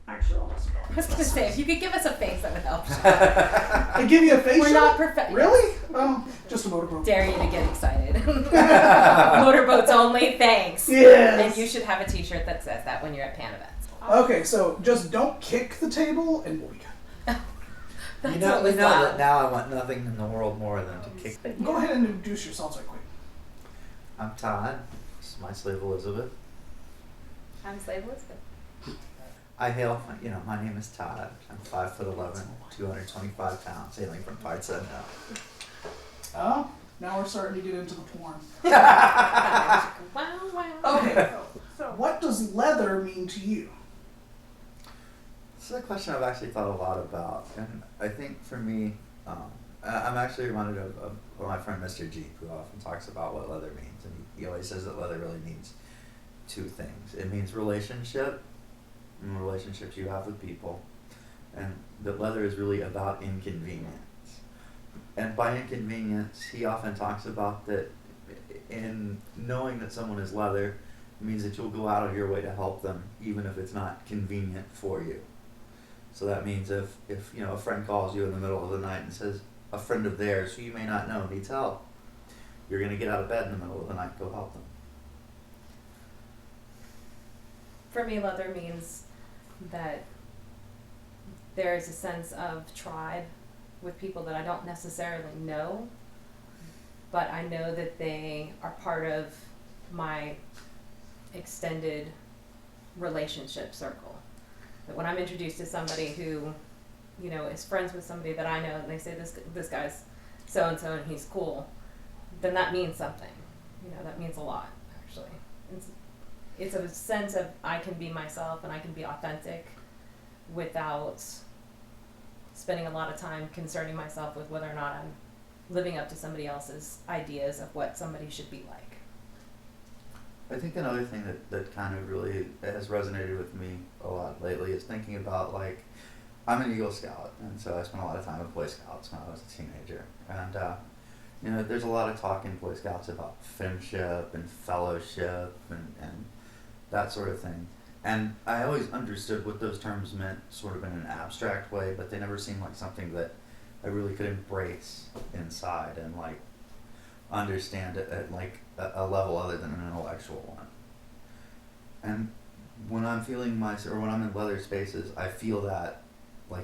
Actually, I'll just I was gonna say, if you could give us a face, that would help. I give you a face. We're not perfect. Really? Just a motorboat. Dare you to get excited. Motorboats only, thanks. Yes. And you should have a t-shirt that says that when you're at pan events. Okay, so just don't kick the table and we'll be good. That's You know what was that loud. now I want nothing in the world more than to kick. Go ahead and introduce yourselves right quick. I'm Todd. This is my slave Elizabeth. I'm Slave Elizabeth. I hail, my name is Todd. I'm 5'11", 225 pounds, hailing from parts unknown. Oh, now we're starting to get into the porn. Wow, wow. Okay, so what does leather mean to you? This is a question I've actually thought a lot about, and I think for me, I'm actually reminded of my friend Mr. G, who often talks about what leather means, and he always says that leather really means two things. It means relationship, and relationships you have with people, and that leather is really about inconvenience. And by inconvenience, he often talks about that in knowing that someone is leather, it means that you'll go out of your way to help them, even if it's not convenient for you. So that means if a friend calls you in the middle of the night and says a friend of theirs who you may not know needs help, you're going to get out of bed in the middle of the night and go help them. For me, leather means that there is a sense of tribe with people that I don't necessarily know, but I know that they are part of my extended relationship circle. That when I'm introduced to somebody who, is friends with somebody that I know, and they say this guy's so and so and he's cool, then that means something. That means a lot, actually. It's a sense of I can be myself and I can be authentic without spending a lot of time concerning myself with whether or not I'm living up to somebody else's ideas of what somebody should be like. I think another thing that kind of really has resonated with me a lot lately is thinking about, I'm an Eagle Scout, and so I spent a lot of time with Boy Scouts when I was a teenager. And, there's a lot of talk in Boy Scouts about friendship and fellowship and that sort of thing. And I always understood what those terms meant sort of in an abstract way, but they never seemed like something that I really could embrace inside and understand it at a level other than an intellectual one. And when I'm when I'm in leather spaces, I feel that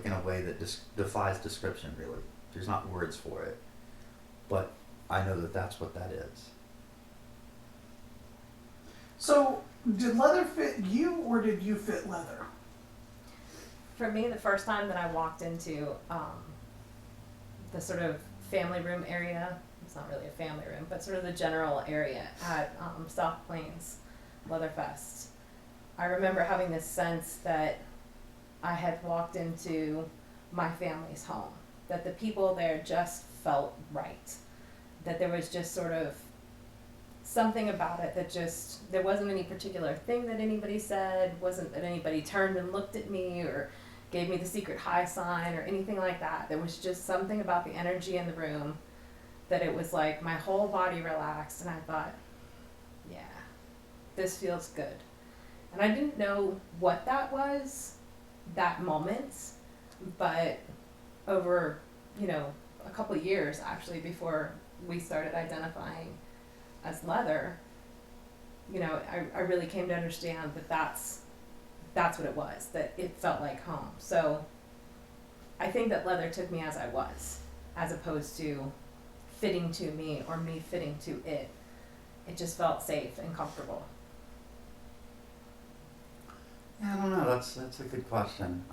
in a way that defies description, really. There's not words for it, but I know that that's what that is. So, did leather fit you or did you fit leather? For me, the first time that I walked into the sort of family room area, it's not really a family room, but sort of the general area at South Plains Leatherfest, I remember having this sense that I had walked into my family's home, that the people there just felt right, that there was just sort of something about it that just, there wasn't any particular thing that anybody said, wasn't that anybody turned and looked at me or gave me the secret high sign or anything like that. There was just something about the energy in the room that it was like my whole body relaxed, and I thought, yeah, this feels good. And I didn't know what that was that moment, but over, a couple of years actually before we started identifying as leather, I really came to understand that that's what it was, that it felt like home. So I think that leather took me as I was, as opposed to fitting to me or me fitting to it. It just felt safe and comfortable. Yeah, I don't know. That's a good question.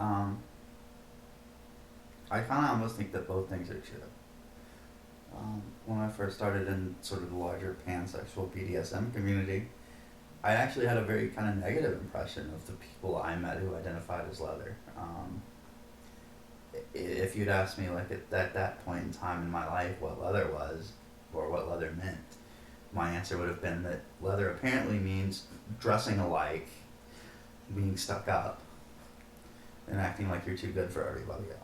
I kind of almost think that both things are true. When I first started in sort of the larger pansexual BDSM community, I actually had a very kind of negative impression of the people I met who identified as leather. If you'd asked me at that point in time in my life what leather was or what leather meant, my answer would have been that leather apparently means dressing alike, being stuck up, and acting like you're too good for everybody else.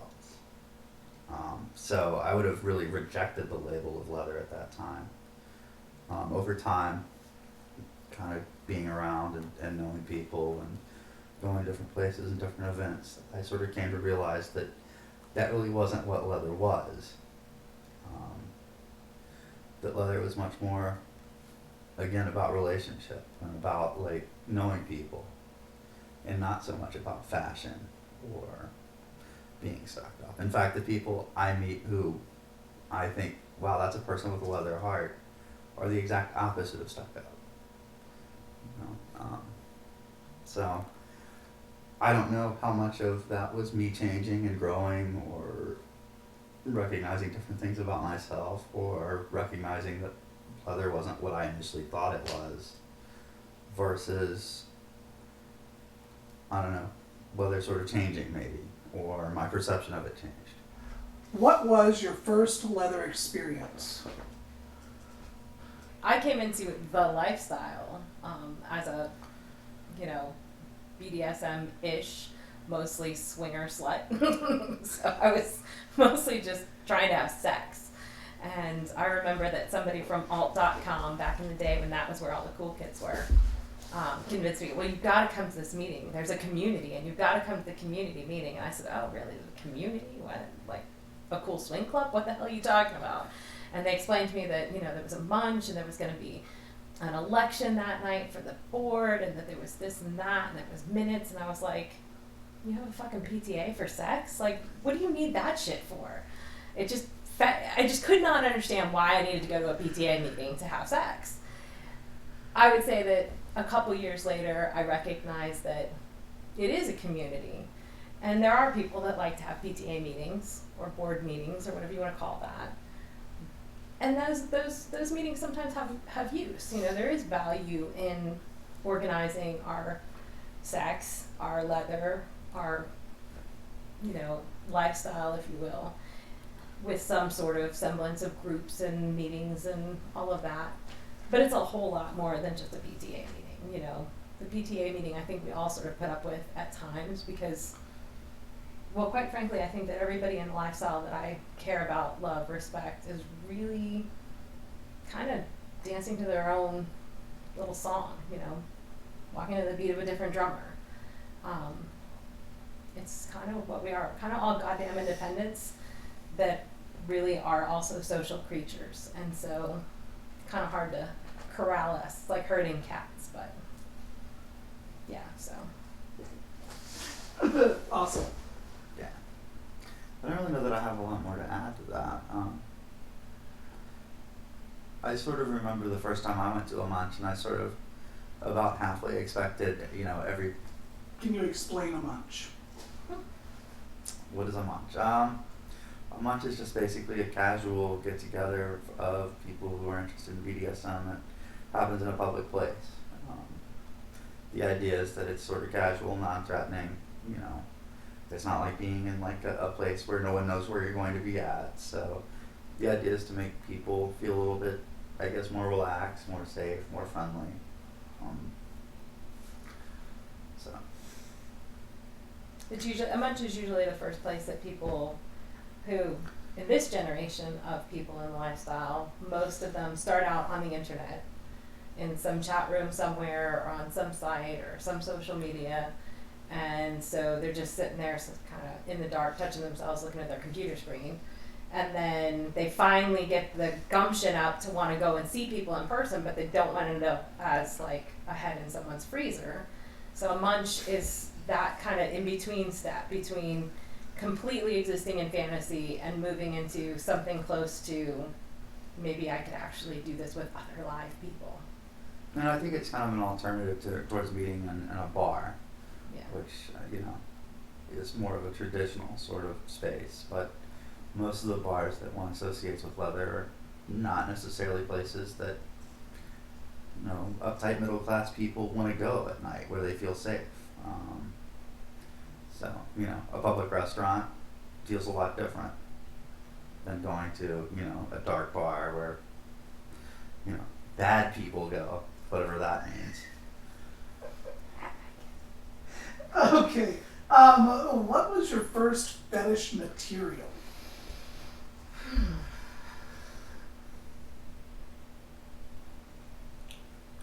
So I would have really rejected the label of leather at that time. Over time, kind of being around and knowing people and going to different places and different events, I sort of came to realize that that really wasn't what leather was. That leather was much more, again, about relationship and about like knowing people, and not so much about fashion or being stuck up. In fact, the people I meet who I think, wow, that's a person with a leather heart, are the exact opposite of stuck up. You know? So I don't know how much of that was me changing and growing, or recognizing different things about myself, or recognizing that leather wasn't what I initially thought it was, versus, I don't know, whether sort of changing maybe, or my perception of it changed. What was your first leather experience? I came into the lifestyle as a, BDSM-ish, mostly swinger slut. So I was mostly just trying to have sex. And I remember that somebody from alt.com back in the day, when that was where all the cool kids were, convinced me, well, you've got to come to this meeting. There's a community, and you've got to come to the community meeting. And I said, oh, really? There's a community? What? Like a cool swing club? What the hell are you talking about? And they explained to me that, there was a munch, and there was going to be an election that night for the board, and that there was this and that, and there was minutes. And I was like, you have a fucking PTA for sex? Like, what do you need that shit for? I just could not understand why I needed to go to a PTA meeting to have sex. I would say that a couple years later, I recognized that it is a community, and there are people that like to have PTA meetings or board meetings or whatever you want to call that. And those meetings sometimes have use. There is value in organizing our sex, our leather, our lifestyle, if you will, with some sort of semblance of groups and meetings and all of that. But it's a whole lot more than just a PTA meeting. The PTA meeting, I think we all sort of put up with at times because, well, quite frankly, I think that everybody in the lifestyle that I care about, love, respect, is really kind of dancing to their own little song, walking to the beat of a different drummer. It's kind of what we are, kind of all goddamn independents that really are also social creatures. And so kind of hard to corral us, like herding cats, but yeah, so. Awesome. Yeah. I don't really know that I have a lot more to add to that. I sort of remember the first time I went to a munch, and I sort of about halfway expected, every... Can you explain a munch? What is a munch? A munch is just basically a casual get-together of people who are interested in BDSM that happens in a public place. The idea is that it's sort of casual, non-threatening, It's not like being in like a place where no one knows where you're going to be at. So the idea is to make people feel a little bit, I guess, more relaxed, more safe, more friendly. So. A munch is usually the first place that people who, in this generation of people in lifestyle, most of them start out on the internet, in some chat room somewhere, or on some site, or some social media, and so they're just sitting there kind of in the dark, touching themselves, looking at their computer screen, and then they finally get the gumption up to want to go and see people in person, but they don't want to end up as like a head in someone's freezer. So a munch is that kind of in-between step between completely existing in fantasy and moving into something close to, maybe I could actually do this with other live people. And I think it's kind of an alternative towards meeting in a bar, Yeah. which, is more of a traditional sort of space. But most of the bars that one associates with leather are not necessarily places that, uptight middle class people want to go at night where they feel safe. So, a public restaurant feels a lot different than going to, a dark bar where, bad people go, whatever that means. Okay. What was your first fetish material?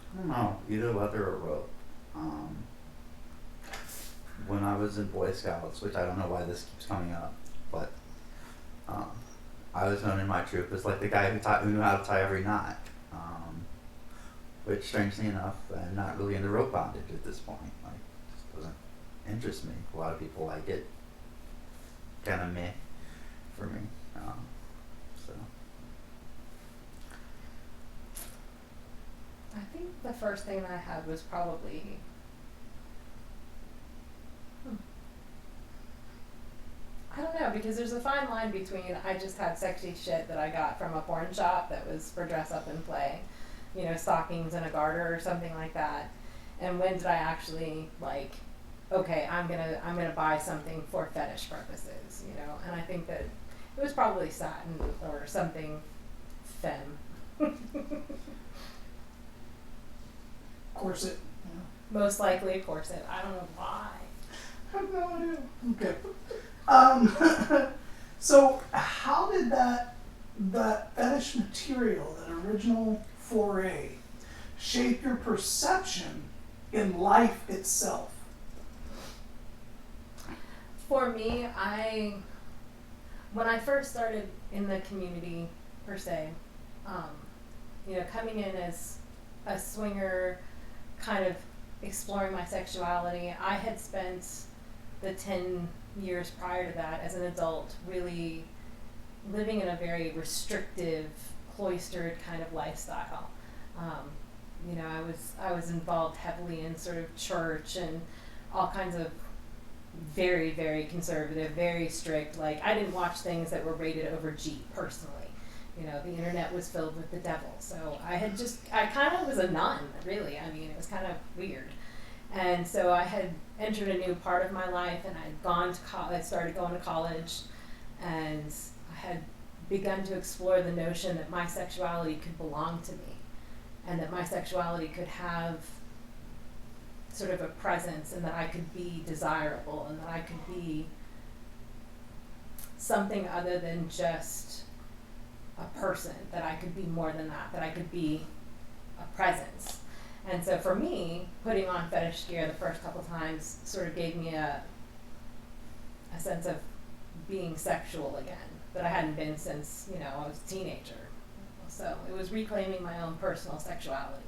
I don't know, either leather or rope. when I was in Boy Scouts, which I don't know why this keeps coming up, but um, I was known in my troop as like the guy who knew how to tie every knot. Which, strangely enough, I'm not really into rope bondage at this point. Like, it just doesn't interest me. A lot of people like it. Kind of meh for me. So. I think the first thing I had was probably I don't know, because there's a fine line between I just had sexy shit that I got from a porn shop that was for dress up and play, you know, stockings and a garter or something like that, and when did I actually like, okay, I'm gonna buy something for fetish purposes, you know, and I think that it was probably satin or something femme. Corset. Yeah. Most likely a corset. I don't know why. I have no idea. Okay. So how did that fetish material, that original foray, shape your perception in life itself? For me, when I first started in the community per se, you know, coming in as a swinger, kind of exploring my sexuality, I had spent the 10 years prior to that as an adult really living in a very restrictive, cloistered kind of lifestyle. You know, I was involved heavily in sort of church and all kinds of very, very conservative, very strict. Like, I didn't watch things that were rated over G personally. You know, the internet was filled with the devil. So I kind of was a nun, really. I mean, it was kind of weird. And so I had entered a new part of my life, and I'd gone to college, started going to college, and I had begun to explore the notion that my sexuality could belong to me, and that my sexuality could have sort of a presence, and that I could be desirable, and that I could be something other than just a person, that I could be more than that I could be a presence. And so for me, putting on fetish gear the first couple times sort of gave me a sense of being sexual again that I hadn't been since, you know, I was a teenager. So it was reclaiming my own personal sexuality.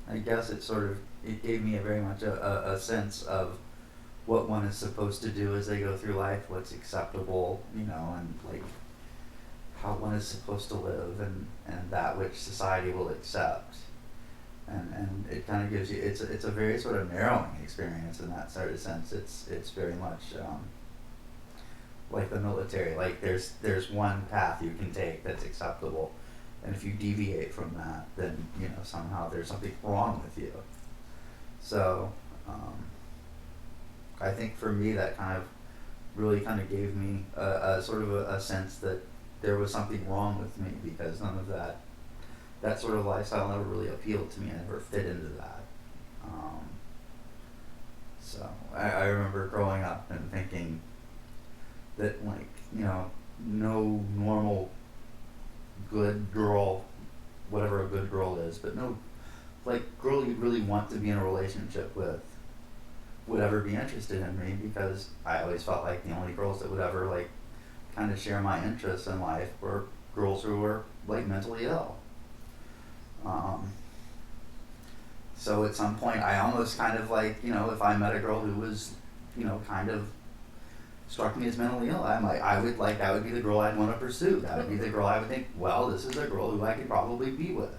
I guess it gave me very much a sense of what one is supposed to do as they go through life, what's acceptable, you know, and like how one is supposed to live, and that which society will accept. And it kind of gives you, it's a very sort of narrowing experience in that sort of sense. It's very much like the military. Like there's one path you can take that's acceptable, and if you deviate from that, then, you know, somehow there's something wrong with you. So I think for me that kind of really kind of gave me a sort of a sense that there was something wrong with me, because none of that sort of lifestyle never really appealed to me. I never fit into that. So I remember growing up and thinking that, like, you know, no normal good girl, whatever a good girl is, but no, like, girl you'd really want to be in a relationship with would ever be interested in me, because I always felt like the only girls that would ever, like, kind of share my interests in life were girls who were, like, mentally ill. So at some point I almost kind of, like, you know, if I met a girl who was, you know, kind of struck me as mentally ill, I would like, that would be the girl I'd want to pursue. That would be the girl I would think, well, this is a girl who I could probably be with.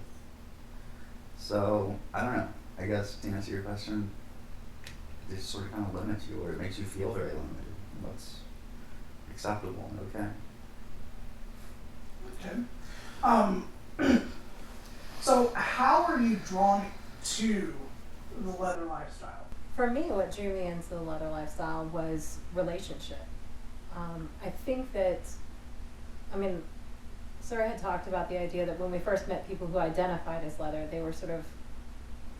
So, I don't know. I guess to answer your question, it just sort of kind of limits you, or it makes you feel very limited. What's acceptable and okay. Okay. So how are you drawn to the leather lifestyle? For me, what drew me into the leather lifestyle was relationship. I think that, I mean, Sarah had talked about the idea that when we first met people who identified as leather, they were sort of,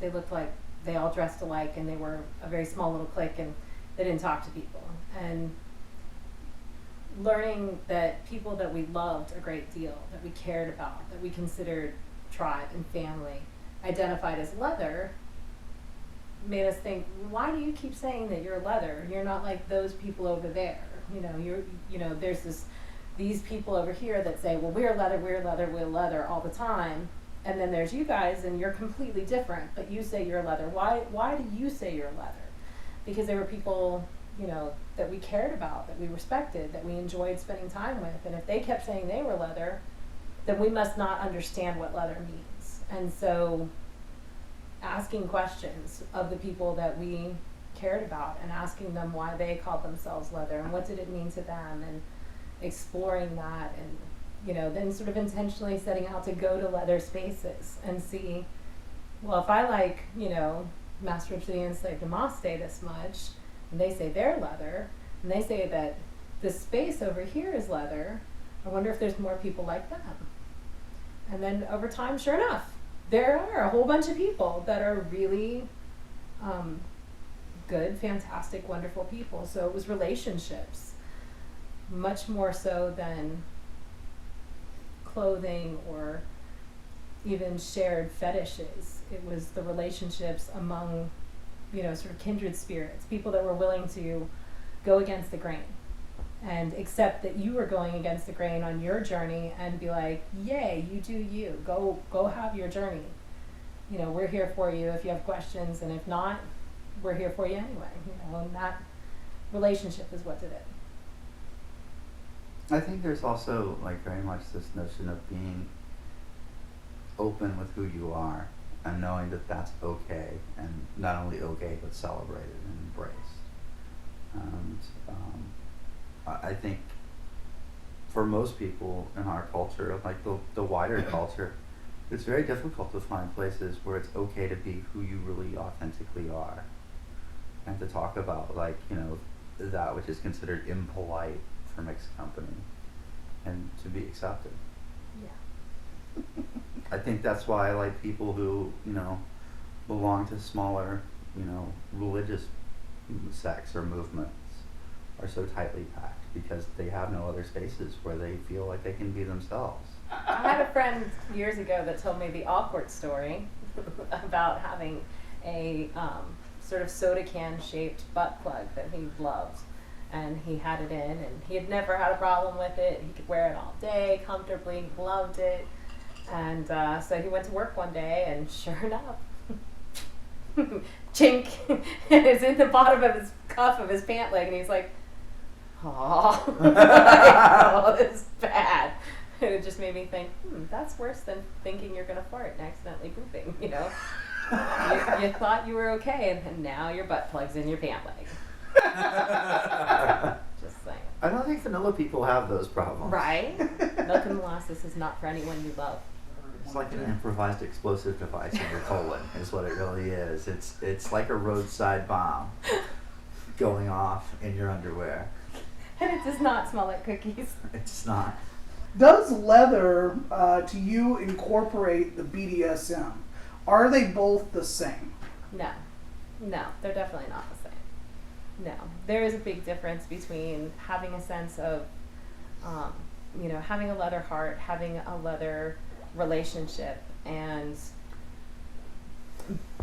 they looked like they all dressed alike, and they were a very small little clique, and they didn't talk to people. And learning that people that we loved a great deal, that we cared about, that we considered tribe and family, identified as leather, made us think, why do you keep saying that you're leather? You're not like those people over there. There's these people over here that say, well, we're leather, we're leather, we're leather all the time. And then there's you guys, and you're completely different, but you say you're leather. Why do you say you're leather? Because there were people, that we cared about, that we respected, that we enjoyed spending time with. And if they kept saying they were leather, then we must not understand what leather means. And so asking questions of the people that we cared about and asking them why they called themselves leather and what did it mean to them, and exploring that, and then sort of intentionally setting out to go to leather spaces and see, well, if I like, Master of the Enslaved Namaste this much, and they say they're leather, and they say that this space over here is leather, I wonder if there's more people like them. And then over time, sure enough, there are a whole bunch of people that are really good, fantastic, wonderful people. So it was relationships, much more so than clothing or even shared fetishes. It was the relationships among, sort of kindred spirits, people that were willing to go against the grain and accept that you were going against the grain on your journey and be like, yay, you do you. Go have your journey. We're here for you if you have questions, and if not, we're here for you anyway. And that relationship is what did it. I think there's also like very much this notion of being open with who you are and knowing that that's okay, and not only okay but celebrated and embraced. And I think for most people in our culture, like the wider culture, it's very difficult to find places where it's okay to be who you really authentically are, and to talk about that which is considered impolite for mixed company, and to be accepted. Yeah. I think that's why like people who belong to smaller religious sects or movements are so tightly packed, because they have no other spaces where they feel like they can be themselves. I had a friend years ago that told me the awkward story about having a sort of soda can shaped butt plug that he loved. And he had it in, and he had never had a problem with it. He could wear it all day comfortably. He loved it. And so he went to work one day, and sure enough, chink, it's in the bottom of his cuff of his pant leg, and he's like, oh, this is bad. And it just made me think, that's worse than thinking you're going to fart and accidentally pooping, you thought you were okay, and now your butt plug's in your pant leg. Just saying. I don't think vanilla people have those problems. Right? Milk and molasses is not for anyone you love. It's like an improvised explosive device in your colon, is what it really is. It's like a roadside bomb going off in your underwear. And it does not smell like cookies. It's not. Does leather, to you, incorporate the BDSM? Are they both the same? No, they're definitely not the same. No, there is a big difference between having a sense of, having a leather heart, having a leather relationship, and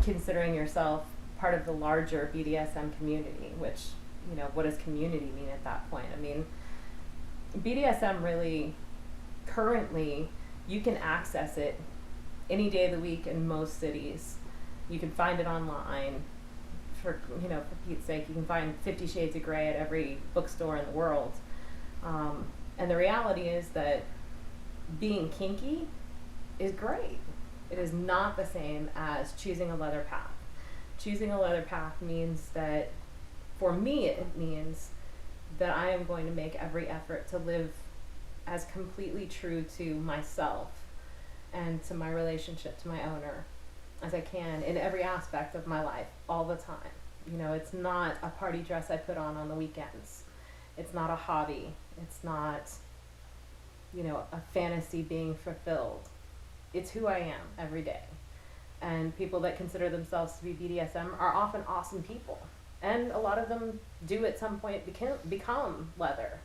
considering yourself part of the larger BDSM community, which, what does community mean at that point? I mean, BDSM really, currently, you can access it any day of the week in most cities. You can find it online. For Pete's sake, you can find 50 Shades of Grey at every bookstore in the world. And the reality is that being kinky is great. It is not the same as choosing a leather path. Choosing a leather path means that, for me, it means that I am going to make every effort to live as completely true to myself and to my relationship to my owner as I can in every aspect of my life, all the time. It's not a party dress I put on the weekends. It's not a hobby. It's not, a fantasy being fulfilled. It's who I am every day. And people that consider themselves to be BDSM are often awesome people. And a lot of them do at some point become leather.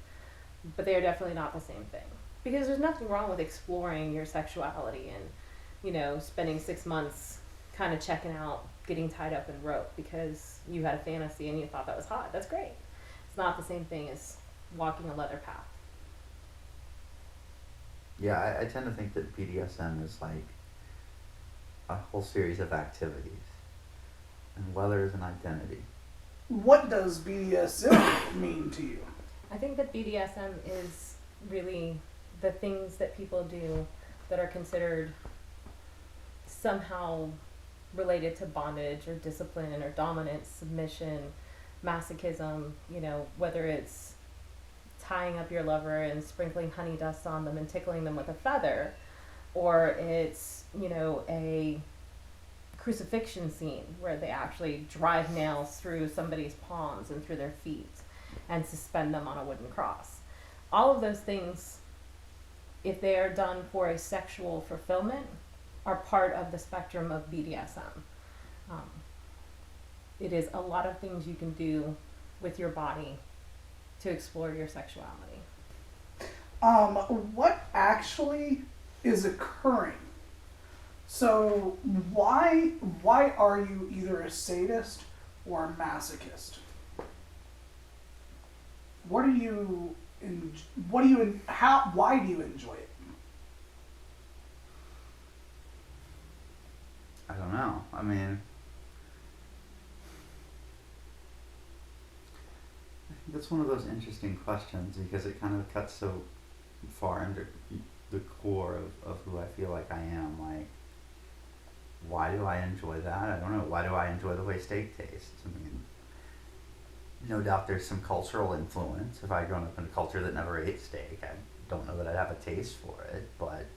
But they are definitely not the same thing. Because there's nothing wrong with exploring your sexuality and, spending 6 months kind of checking out getting tied up in rope because you had a fantasy and you thought that was hot. That's great. It's not the same thing as walking a leather path. Yeah, I tend to think that BDSM is like a whole series of activities, and leather is an identity. What does BDSM mean to you? I think that BDSM is really the things that people do that are considered somehow related to bondage or discipline or dominance, submission, masochism, you know, whether it's tying up your lover and sprinkling honey dust on them and tickling them with a feather, or it's, you know, a crucifixion scene where they actually drive nails through somebody's palms and through their feet and suspend them on a wooden cross. All of those things, if they are done for a sexual fulfillment, are part of the spectrum of BDSM. It is a lot of things you can do with your body to explore your sexuality. What actually is occurring? So why are you either a sadist or a masochist? Why do you enjoy it? I don't know. I mean, I think that's one of those interesting questions because it kind of cuts so far into the core of who I feel like I am. Like, why do I enjoy that? I don't know. Why do I enjoy the way steak tastes? I mean, no doubt there's some cultural influence. If I'd grown up in a culture that never ate steak, I don't know that I'd have a taste for it, but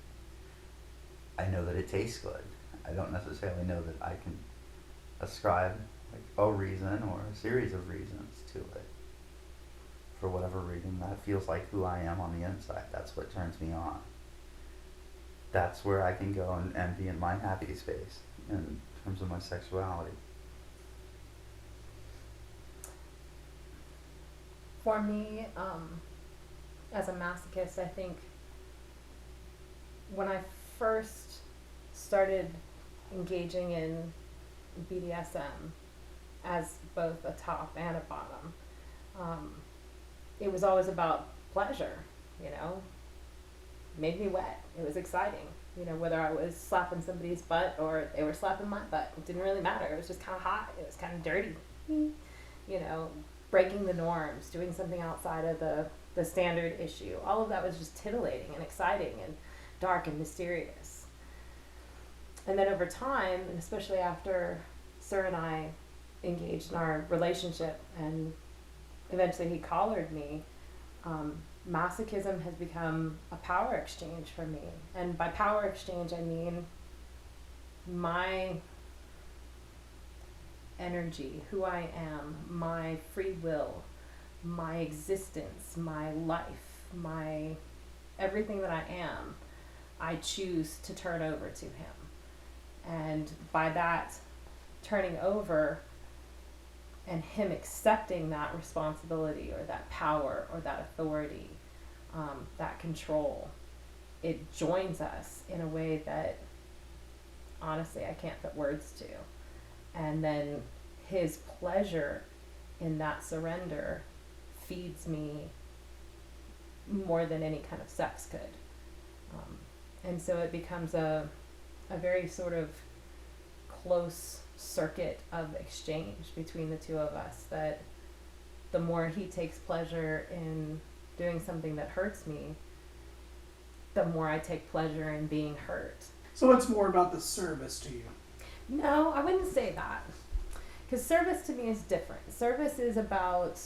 I know that it tastes good. I don't necessarily know that I can ascribe like a reason or a series of reasons to it. For whatever reason, that feels like who I am on the inside. That's what turns me on. That's where I can go and be in my happy space in terms of my sexuality. For me, as a masochist, I think when I first started engaging in BDSM as both a top and a bottom, it was always about pleasure, you know. It made me wet. It was exciting, you know, whether I was slapping somebody's butt or they were slapping my butt. It didn't really matter. It was just kind of hot. It was kind of dirty, you know, breaking the norms, doing something outside of the standard issue. All of that was just titillating and exciting and dark and mysterious. And then over time, and especially after Sir and I engaged in our relationship and eventually he collared me, masochism has become a power exchange for me. And by power exchange, I mean my energy, who I am, my free will, my existence, my life, my everything that I am, I choose to turn over to him. And by that turning over and him accepting that responsibility or that power or that authority, that control, it joins us in a way that honestly I can't put words to. And then his pleasure in that surrender feeds me more than any kind of sex could. And so it becomes a very sort of close circuit of exchange between the two of us, that the more he takes pleasure in doing something that hurts me, the more I take pleasure in being hurt. So it's more about the service to you. No, I wouldn't say that. Because service to me is different. Service is about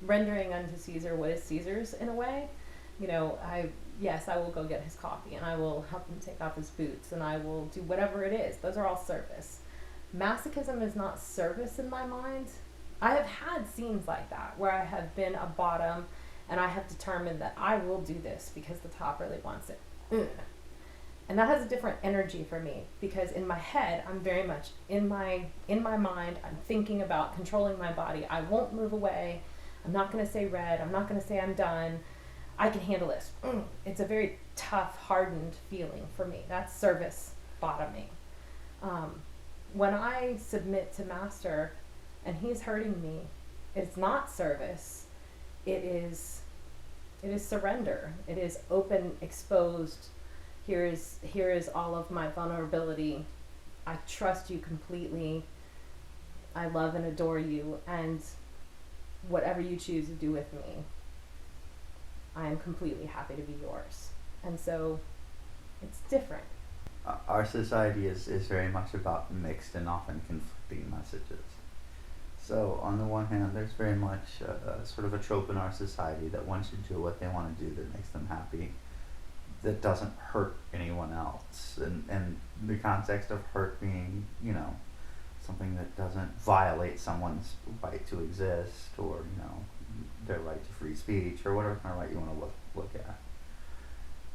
rendering unto Caesar what is Caesar's in a way. You know, I will go get his coffee and I will help him take off his boots and I will do whatever it is. Those are all service. Masochism is not service in my mind. I have had scenes like that where I have been a bottom and I have determined that I will do this because the top really wants it. And that has a different energy for me because in my head, I'm very much in my mind, I'm thinking about controlling my body. I won't move away. I'm not going to say red. I'm not going to say I'm done. I can handle this. It's a very tough, hardened feeling for me. That's service bottoming. when I submit to master and he's hurting me, it's not service. It is surrender. It is open, exposed. Here is all of my vulnerability. I trust you completely. I love and adore you, and whatever you choose to do with me, I am completely happy to be yours. And so it's different. Our society is very much about mixed and often conflicting messages. So on the one hand, there's very much sort of a trope in our society that one should do what they want to do that makes them happy, that doesn't hurt anyone else. And the context of hurt being, you know, something that doesn't violate someone's right to exist, or, you know, their right to free speech, or whatever kind of right you want to look at.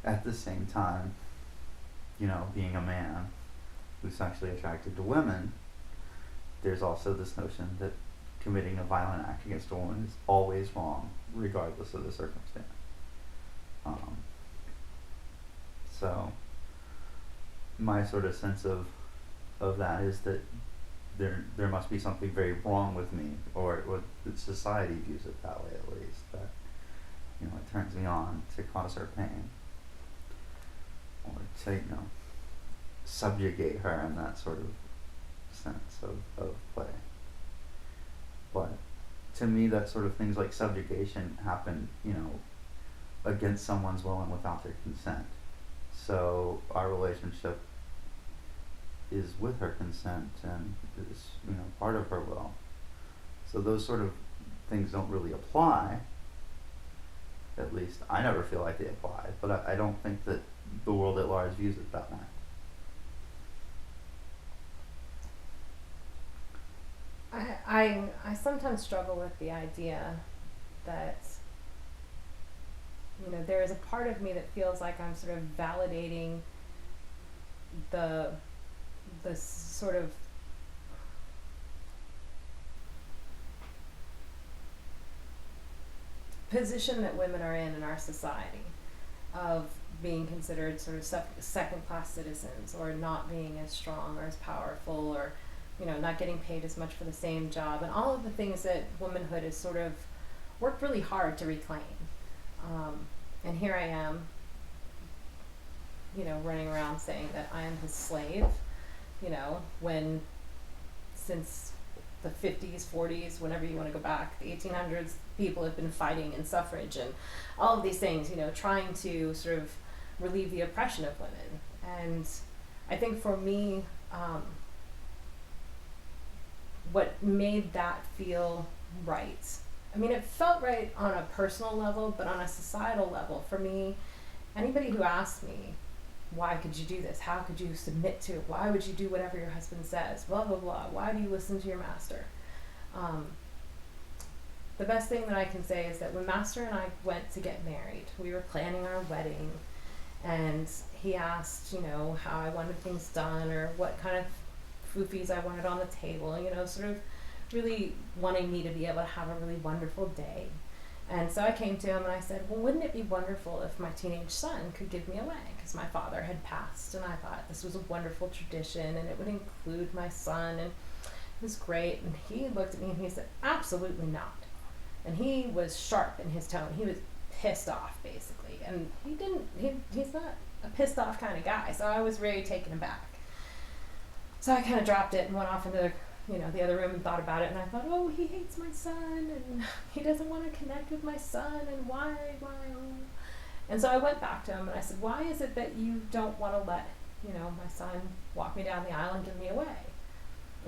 At the same time, you know, being a man who's sexually attracted to women, there's also this notion that committing a violent act against a woman is always wrong, regardless of the circumstance. So my sort of sense of that is that there must be something very wrong with me, or what society views it that way, at least, that, you know, it turns me on to cause her pain, or to, you know, subjugate her in that sort of sense of play. But to me, that sort of things like subjugation happen, you know, against someone's will and without their consent. So our relationship is with her consent and is, you know, part of her will. So those sort of things don't really apply. At least I never feel like they apply, but I don't think that the world at large views it that way. I sometimes struggle with the idea that, you know, there is a part of me that feels like I'm sort of validating the sort of position that women are in our society, of being considered sort of second-class citizens, or not being as strong or as powerful, or, you know, not getting paid as much for the same job, and all of the things that womanhood has sort of worked really hard to reclaim. And here I am, you know, running around saying that I am his slave, you know, when since the 50s, 40s, whenever you want to go back, the 1800s, people have been fighting in suffrage and all of these things, you know, trying to sort of relieve the oppression of women. And I think for me, what made that feel right, I mean, it felt right on a personal level, but on a societal level, for me, anybody who asked me, why could you do this? How could you submit to it? Why would you do whatever your husband says? Blah, blah, blah. Why do you listen to your master? The best thing that I can say is that when Master and I went to get married, we were planning our wedding, and he asked, you know, how I wanted things done, or what kind of foofies I wanted on the table, you know, sort of really wanting me to be able to have a really wonderful day. And so I came to him and I said, well, wouldn't it be wonderful if my teenage son could give me away? Because my father had passed, and I thought this was a wonderful tradition, and it would include my son, and it was great. And he looked at me and he said, absolutely not. And he was sharp in his tone. He was pissed off, basically. And he's not a pissed off kind of guy, so I was really taken aback. So I kind of dropped it and went off into the other room and thought about it, and I thought, oh, he hates my son, and he doesn't want to connect with my son, and why? And so I went back to him and I said, why is it that you don't want to let, my son walk me down the aisle and give me away?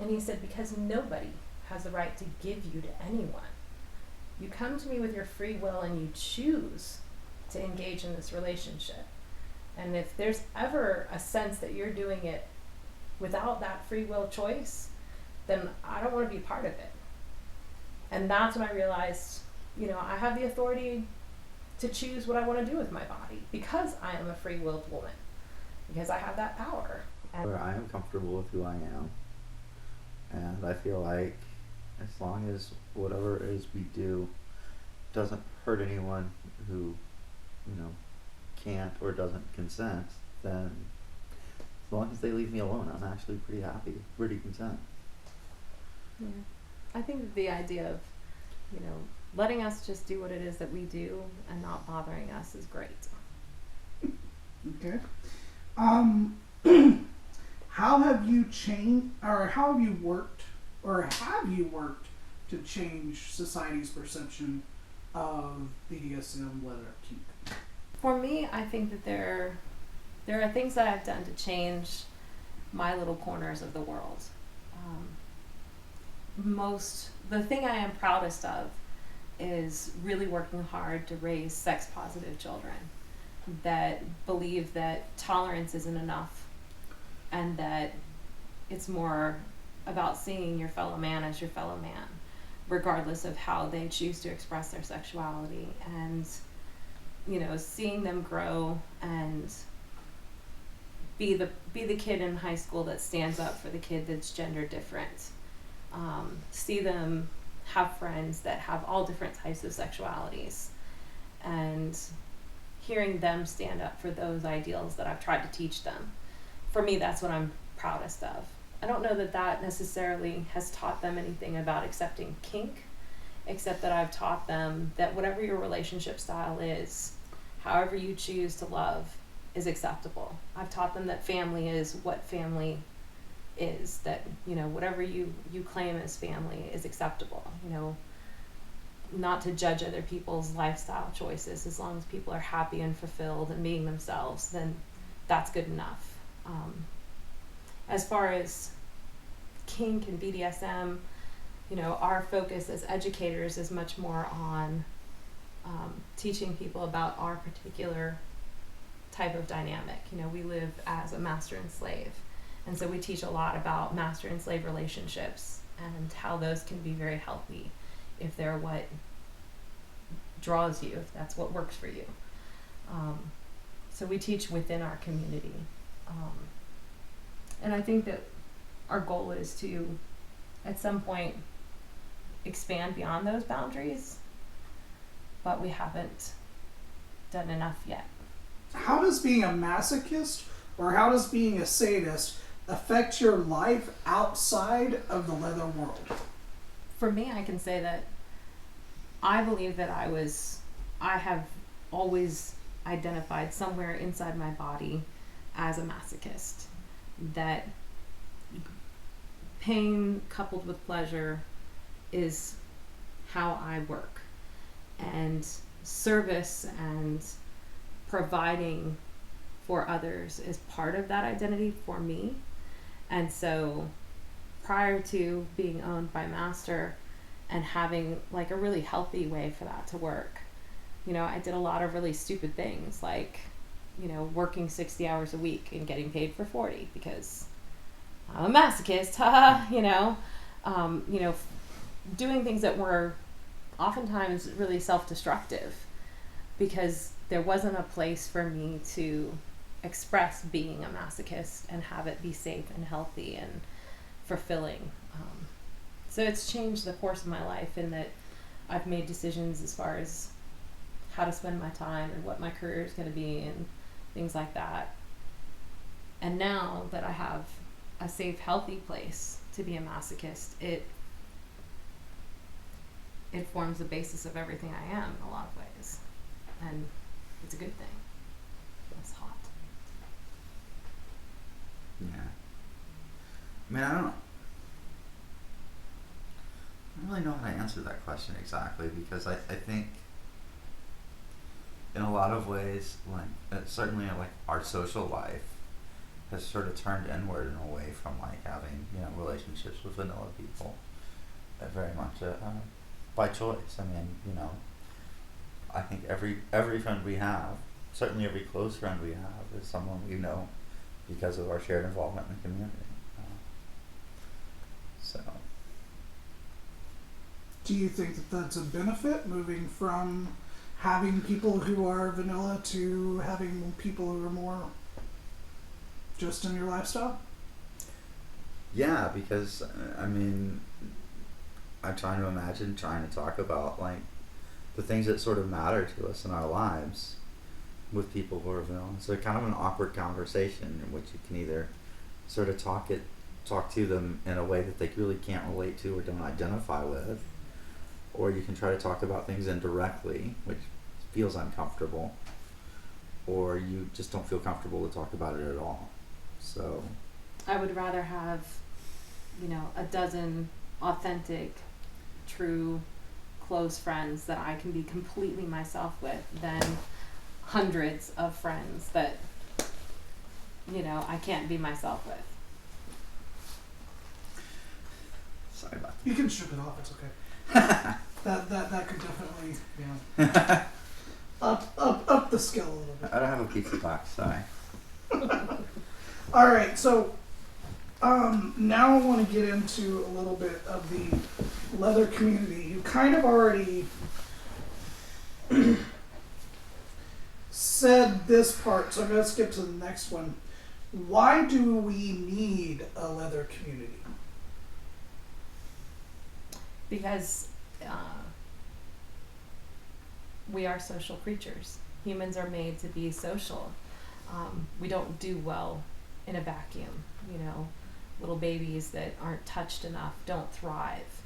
And he said, because nobody has the right to give you to anyone. You come to me with your free will and you choose to engage in this relationship. And if there's ever a sense that you're doing it without that free will choice, then I don't want to be part of it. And that's when I realized, I have the authority to choose what I want to do with my body, because I am a free-willed woman, because I have that power. And where I am comfortable with who I am, and I feel like as long as whatever it is we do doesn't hurt anyone who, can't or doesn't consent, then As long as they leave me alone, I'm actually pretty happy, pretty content. Yeah. I think that the idea of, letting us just do what it is that we do and not bothering us is great. Okay. How have you changed, or how have you worked, to change society's perception of BDSM, leather kink? For me, I think that there are things that I've done to change my little corners of the world. The thing I am proudest of is really working hard to raise sex positive children that believe that tolerance isn't enough and that it's more about seeing your fellow man as your fellow man, regardless of how they choose to express their sexuality, and seeing them grow and be the kid in high school that stands up for the kid that's gender different. See them have friends that have all different types of sexualities, and hearing them stand up for those ideals that I've tried to teach them. For me, that's what I'm proudest of. I don't know that necessarily has taught them anything about accepting kink, except that I've taught them that whatever your relationship style is, however you choose to love is acceptable. I've taught them that family is what family is, that whatever you claim as family is acceptable, not to judge other people's lifestyle choices. As long as people are happy and fulfilled and being themselves, then that's good enough. As far as kink and BDSM, our focus as educators is much more on teaching people about our particular type of dynamic. We live as a master and slave, and so we teach a lot about master and slave relationships and how those can be very healthy if they're what draws you, if that's what works for you. So we teach within our community. And I think that our goal is to, at some point, expand beyond those boundaries, but we haven't done enough yet. How does being a masochist, or how does being a sadist, affect your life outside of the leather world? For me, I can say that I believe that I have always identified somewhere inside my body as a masochist. That pain coupled with pleasure is how I work. And service and providing for others is part of that identity for me. And so prior to being owned by Master and having like a really healthy way for that to work, I did a lot of really stupid things, like working 60 hours a week and getting paid for 40 because I'm a masochist, doing things that were oftentimes really self-destructive because there wasn't a place for me to express being a masochist and have it be safe and healthy and fulfilling. So it's changed the course of my life in that I've made decisions as far as how to spend my time and what my career is going to be and things like that. And now that I have a safe, healthy place to be a masochist, it forms the basis of everything I am in a lot of ways. And it's a good thing. It's hot. Yeah. I mean, I don't really know how to answer that question exactly, because I think in a lot of ways, certainly like our social life has sort of turned inward and away from like having relationships with vanilla people. Very much by choice. I mean, I think every friend we have, certainly every close friend we have, is someone we know because of our shared involvement in the community. So. Do you think that that's a benefit, moving from having people who are vanilla to having people who are more just in your lifestyle? Yeah, because I mean, I'm trying to talk about like the things that sort of matter to us in our lives with people who are vanilla. So kind of an awkward conversation in which you can either sort of talk to them in a way that they really can't relate to or don't identify with, or you can try to talk about things indirectly, which feels uncomfortable, or you just don't feel comfortable to talk about it at all. So I would rather have, a dozen authentic, true, close friends that I can be completely myself with than hundreds of friends that, I can't be myself with. sorry about You can strip it off. It's okay. that could definitely, up the skill a little bit. that. I don't have a pizza box, sorry. All right, so now I want to get into a little bit of the leather community. You kind of already said this part, so I'm going to skip to the next one. Why do we need a leather community? Because we are social creatures. Humans are made to be social. We don't do well in a vacuum. Little babies that aren't touched enough don't thrive.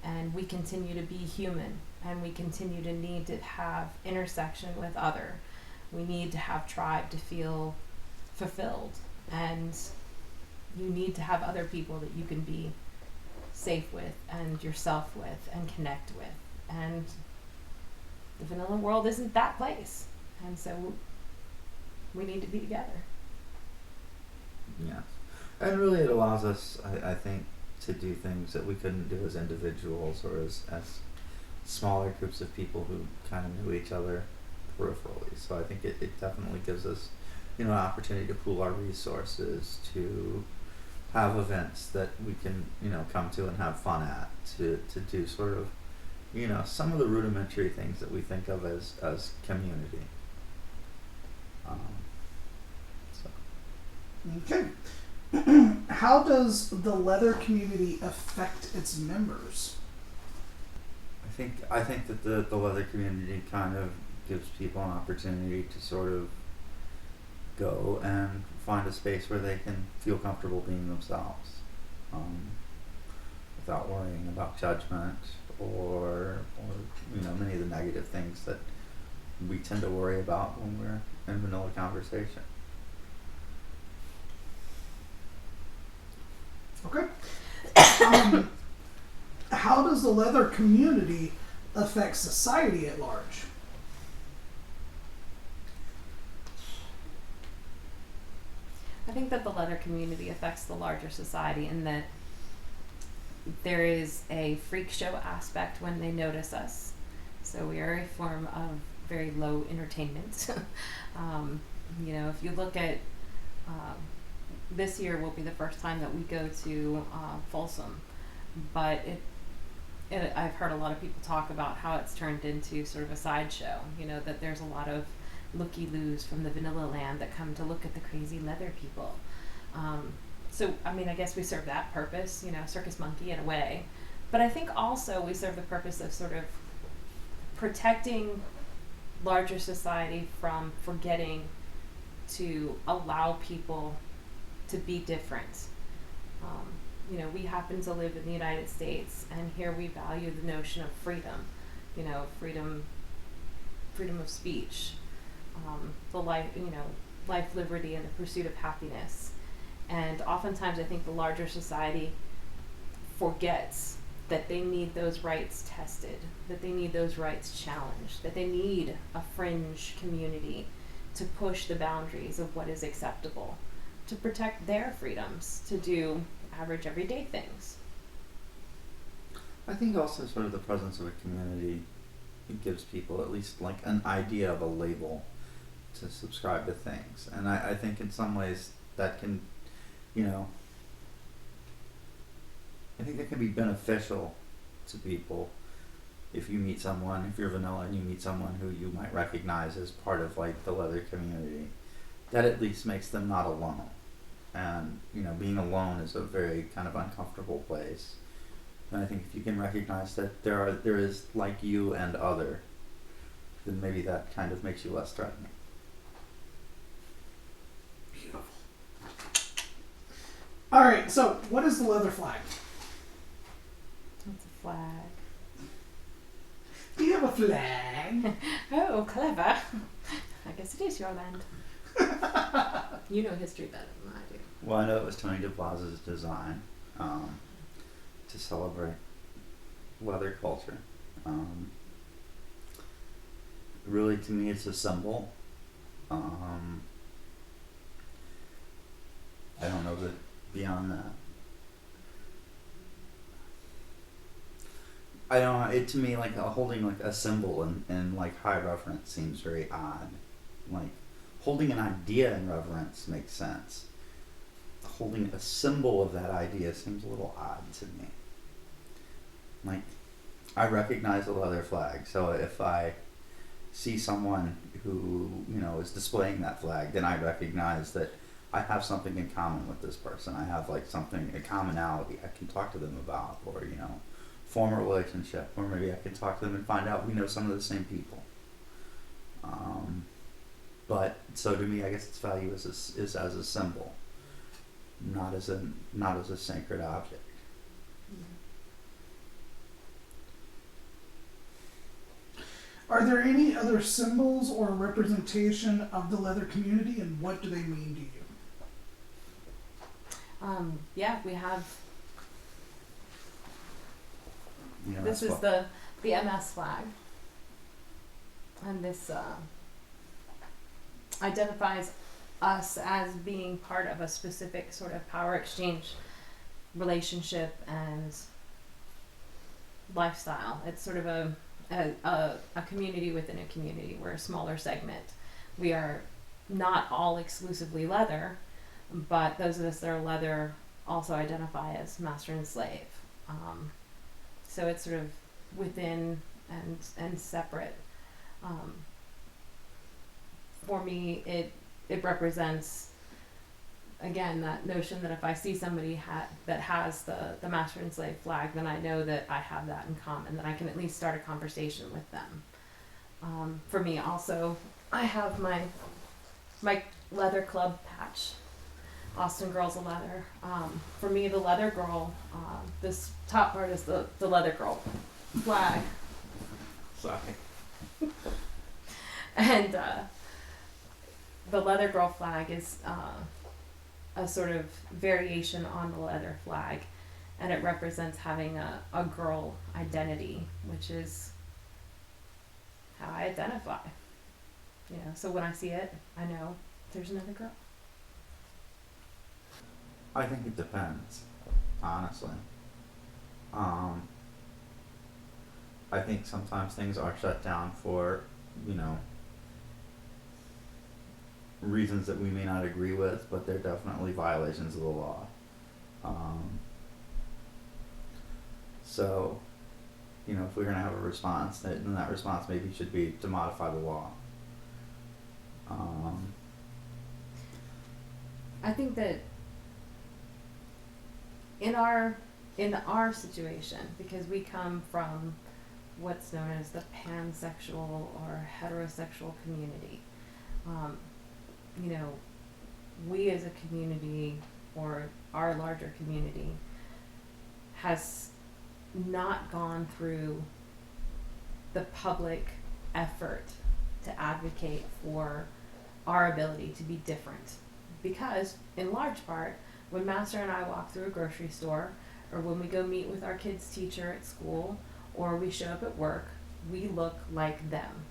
And we continue to be human, and we continue to need to have intersection with other. We need to have tribe to feel fulfilled, and you need to have other people that you can be safe with and yourself with and connect with. And the vanilla world isn't that place, and so we need to be together. Yeah. And really it allows us, I think, to do things that we couldn't do as individuals or as smaller groups of people who kind of knew each other peripherally. So I think it definitely gives us, an opportunity to pool our resources, to have events that we can, come to and have fun at, to do sort of, some of the rudimentary things that we think of as community. So. Okay. How does the leather community affect its members? I think that the leather community kind of gives people an opportunity to sort of go and find a space where they can feel comfortable being themselves, without worrying about judgment or many of the negative things that we tend to worry about when we're in vanilla conversation. Okay. How does the leather community affect society at large? I think that the leather community affects the larger society in that there is a freak show aspect when they notice us. So we are a form of very low entertainment. If you look at this year will be the first time that we go to Folsom, but I've heard a lot of people talk about how it's turned into sort of a sideshow. That there's a lot of looky-loos from the vanilla land that come to look at the crazy leather people. I guess we serve that purpose, circus monkey in a way. But I think also we serve the purpose of sort of protecting larger society from forgetting to allow people to be different. We happen to live in the United States, and here we value the notion of freedom, freedom of speech, the life, liberty, and the pursuit of happiness. And oftentimes I think the larger society forgets that they need those rights tested, that they need those rights challenged, that they need a fringe community to push the boundaries of what is acceptable, to protect their freedoms, to do average everyday things. I think also sort of the presence of a community, it gives people at least like an idea of a label to subscribe to things. And I think in some ways that can, I think that can be beneficial to people if you meet someone, if you're vanilla and you meet someone who you might recognize as part of like the leather community, that at least makes them not alone. And, being alone is a very kind of uncomfortable place. And I think if you can recognize that there is like you and other, then maybe that kind of makes you less threatening. Beautiful. All right. So, what is the leather flag? It's a flag. Do you have a flag? Oh, clever. I guess it is your land. You know history better than I do. Well, I know it was Tony DePlaza's design to celebrate leather culture. Really, to me, it's a symbol. I don't know that beyond that. I don't know. It to me like holding like a symbol in like high reverence seems very odd. Like holding an idea in reverence makes sense. Holding a symbol of that idea seems a little odd to me. Like I recognize a leather flag, so if I see someone who is displaying that flag, then I recognize that I have something in common with this person. I have like something, a commonality I can talk to them about, or form a relationship, or maybe I can talk to them and find out we know some of the same people. But so to me, I guess its value is as a symbol, not as a sacred object. Are there any other symbols or representation of the leather community, and what do they mean to you? Yeah, we have. This This is the MS flag, and this identifies us as being part of a specific sort of power exchange relationship and lifestyle. It's sort of a community within a community. We're a smaller segment. We are not all exclusively leather, but those of us that are leather also identify as master and slave. So it's sort of within and separate. For me, it represents, again, that notion that if I see somebody that has the master and slave flag, then I know that I have that in common, that I can at least start a conversation with them. For me also, I have my leather club patch, Austin Girls of Leather. For me, the leather girl, this top part is the leather girl flag. Sorry. And the leather girl flag is a sort of variation on the leather flag, and it represents having a girl identity, which is how I identify. So when I see it, I know there's another girl. I think it depends, honestly. I think sometimes things are shut down for, reasons that we may not agree with, but they're definitely violations of the law. So, if we're going to have a response, then that response maybe should be to modify the law. I think that in our situation, because we come from what's known as the pansexual or heterosexual community, we as a community, or our larger community, has not gone through the public effort to advocate for our ability to be different. Because, in large part, when Master and I walk through a grocery store, or when we go meet with our kids' teacher at school, or we show up at work, we look like them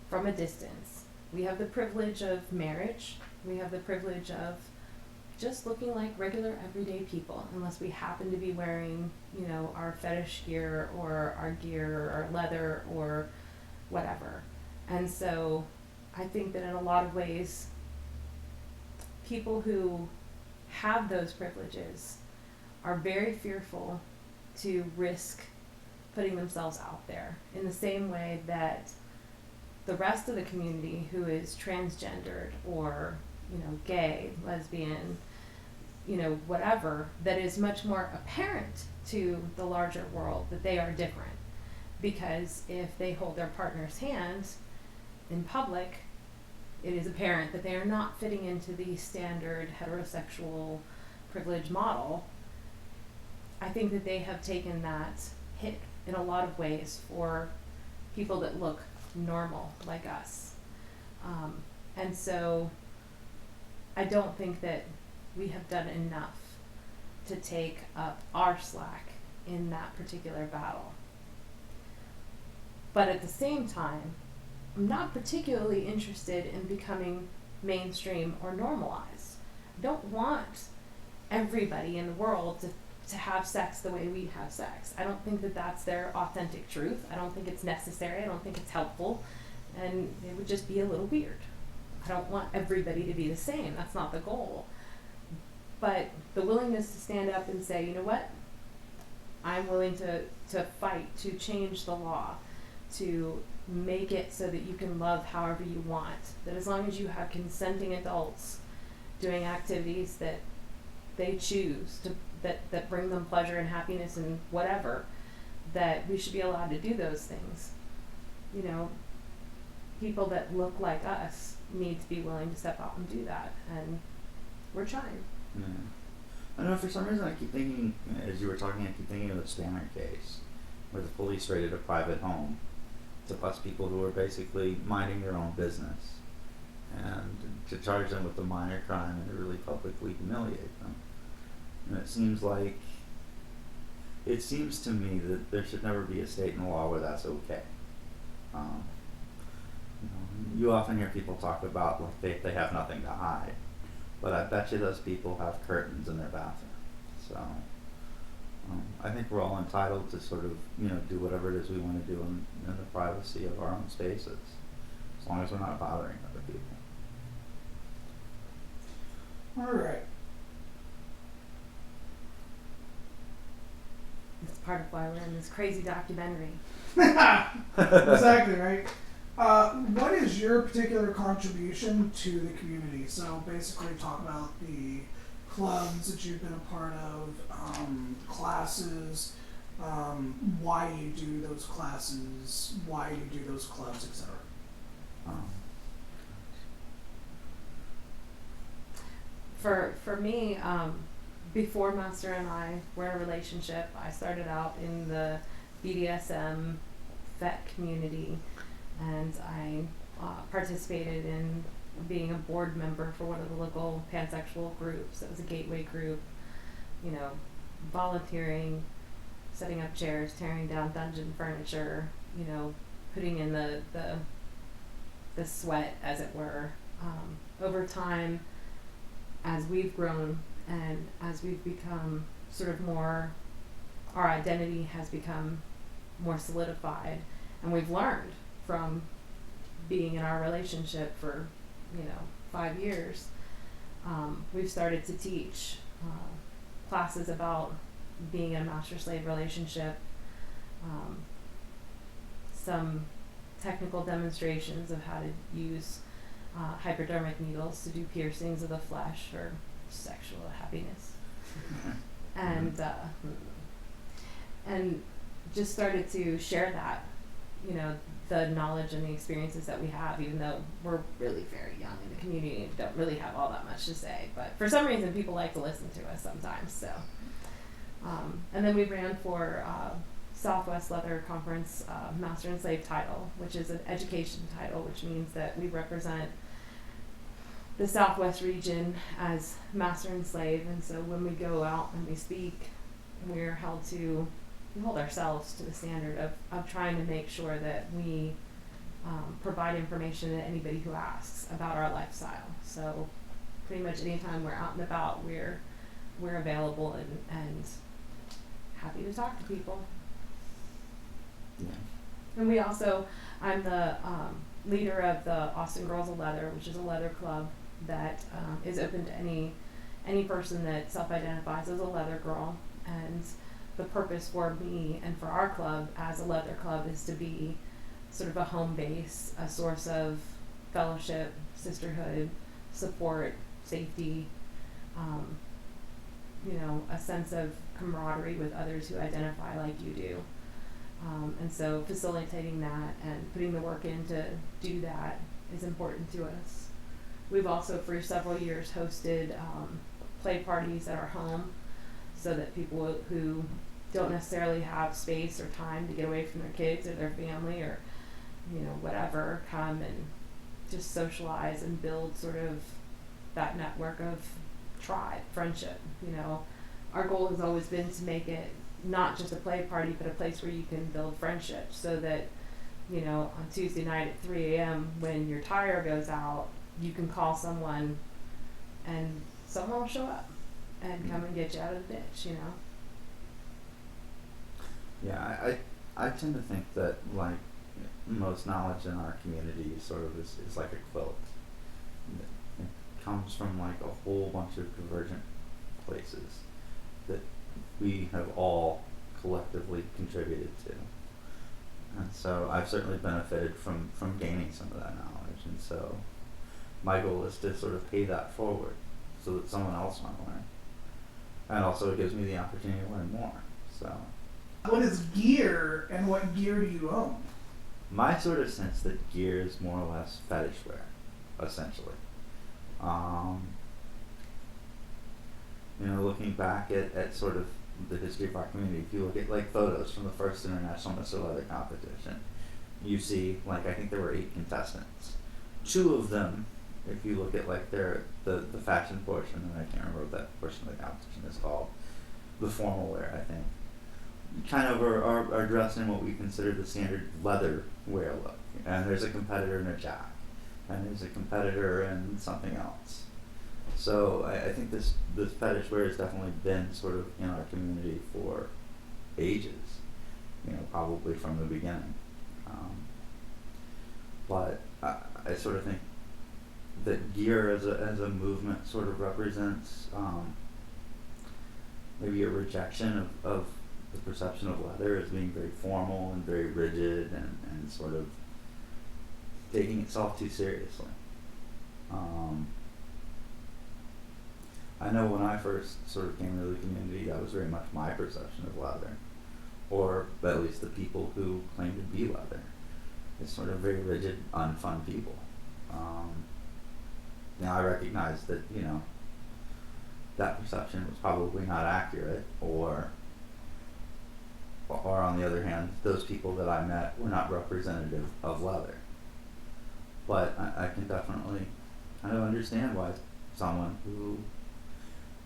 from a distance. We have the privilege of marriage. We have the privilege of just looking like regular everyday people, unless we happen to be wearing, our fetish gear or our gear or our leather or whatever. And so I think that in a lot of ways, people who have those privileges are very fearful to risk putting themselves out there, in the same way that the rest of the community who is transgendered or gay, lesbian, whatever, that is much more apparent to the larger world that they are different. Because if they hold their partner's hands in public, it is apparent that they are not fitting into the standard heterosexual privilege model, I think that they have taken that hit in a lot of ways for people that look normal like us. And so I don't think that we have done enough to take up our slack in that particular battle. But at the same time, I'm not particularly interested in becoming mainstream or normalized. I don't want everybody in the world to have sex the way we have sex. I don't think that that's their authentic truth. I don't think it's necessary. I don't think it's helpful. And it would just be a little weird. I don't want everybody to be the same. That's not the goal. But the willingness to stand up and say, you know what? I'm willing to fight, to change the law, to make it so that you can love however you want. That as long as you have consenting adults doing activities that they choose, that bring them pleasure and happiness and whatever, that we should be allowed to do those things. You know, people that look like us need to be willing to step out and do that, and we're trying. Yeah. I know for some reason I keep thinking, as you were talking, I keep thinking of the Spanner case, where the police raided a private home to bust people who were basically minding their own business, and to charge them with a minor crime and to really publicly humiliate them. And it seems to me that there should never be a state in the law where that's okay. You often hear people talk about like they have nothing to hide, but I bet you those people have curtains in their bathroom. So I think we're all entitled to sort of do whatever it is we want to do in the privacy of our own spaces, as long as we're not bothering other people. All right. It's part of why we're in this crazy documentary. Exactly, right? What is your particular contribution to the community? So basically talk about the clubs that you've been a part of, classes, why you do those classes, why you do those clubs, etc. For me, before Master and I were in a relationship, I started out in the BDSM vet community, and I participated in being a board member for one of the local pansexual groups. It was a gateway group, volunteering, setting up chairs, tearing down dungeon furniture, putting in the sweat, as it were. Over time, as we've grown and as we've become sort of more, our identity has become more solidified, and we've learned from being in our relationship for 5 years. We've started to teach classes about being in a master-slave relationship, some technical demonstrations of how to use hypodermic needles to do piercings of the flesh for sexual happiness, and just started to share that, the knowledge and the experiences that we have, even though we're really very young in the community and don't really have all that much to say. But for some reason, people like to listen to us sometimes. So, and then we ran for Southwest Leather Conference Master and Slave title, which is an education title, which means that we represent the Southwest region as master and slave. And so when we go out and we speak, we hold ourselves to the standard of trying to make sure that we provide information to anybody who asks about our lifestyle. So pretty much anytime we're out and about, we're available and happy to talk to people. Yeah. And we also, I'm the leader of the Austin Girls of Leather, which is a leather club that is open to any person that self-identifies as a leather girl. And the purpose for me and for our club as a leather club is to be sort of a home base, a source of fellowship, sisterhood, support, safety, a sense of camaraderie with others who identify like you do. And so facilitating that and putting the work in to do that is important to us. We've also for several years hosted play parties at our home, so that people who don't necessarily have space or time to get away from their kids or their family or, you know, whatever, come and just socialize and build sort of that network of tribe, friendship, you know. Our goal has always been to make it not just a play party, but a place where you can build friendship, so that, you know, on Tuesday night at 3 a.m. when your tire goes out, you can call someone and someone will show up and come and get you out of the ditch, you know. Yeah, I tend to think that, like, most knowledge in our community sort of is like a quilt. It comes from like a whole bunch of divergent places that we have all collectively contributed to. And so I've certainly benefited from gaining some of that knowledge, and so my goal is to sort of pay that forward so that someone else might learn. And also it gives me the opportunity to learn more. So What is gear, and what gear do you own? my sort of sense that gear is more or less fetish wear, essentially. You know, looking back at sort of the history of our community, if you look at like photos from the first International Mr. Leather competition, you see, like, I think there were 8 contestants. 2 of them, if you look at like the fashion portion, and I can't remember what that portion of the competition is called, the formal wear, I think, kind of are dressed in what we consider the standard leather wear look. And there's a competitor in a jack, and there's a competitor in something else. So I think this fetish wear has definitely been sort of in our community for ages, you know, probably from the beginning. But I sort of think that gear as a movement sort of represents maybe a rejection of the perception of leather as being very formal and very rigid and sort of taking itself too seriously. I know when I first sort of came into the community, that was very much my perception of leather, or at least the people who claim to be leather. It's sort of very rigid, unfun people. Now I recognize that, you know, that perception was probably not accurate, or on the other hand, those people that I met were not representative of leather. But I can definitely kind of understand why someone who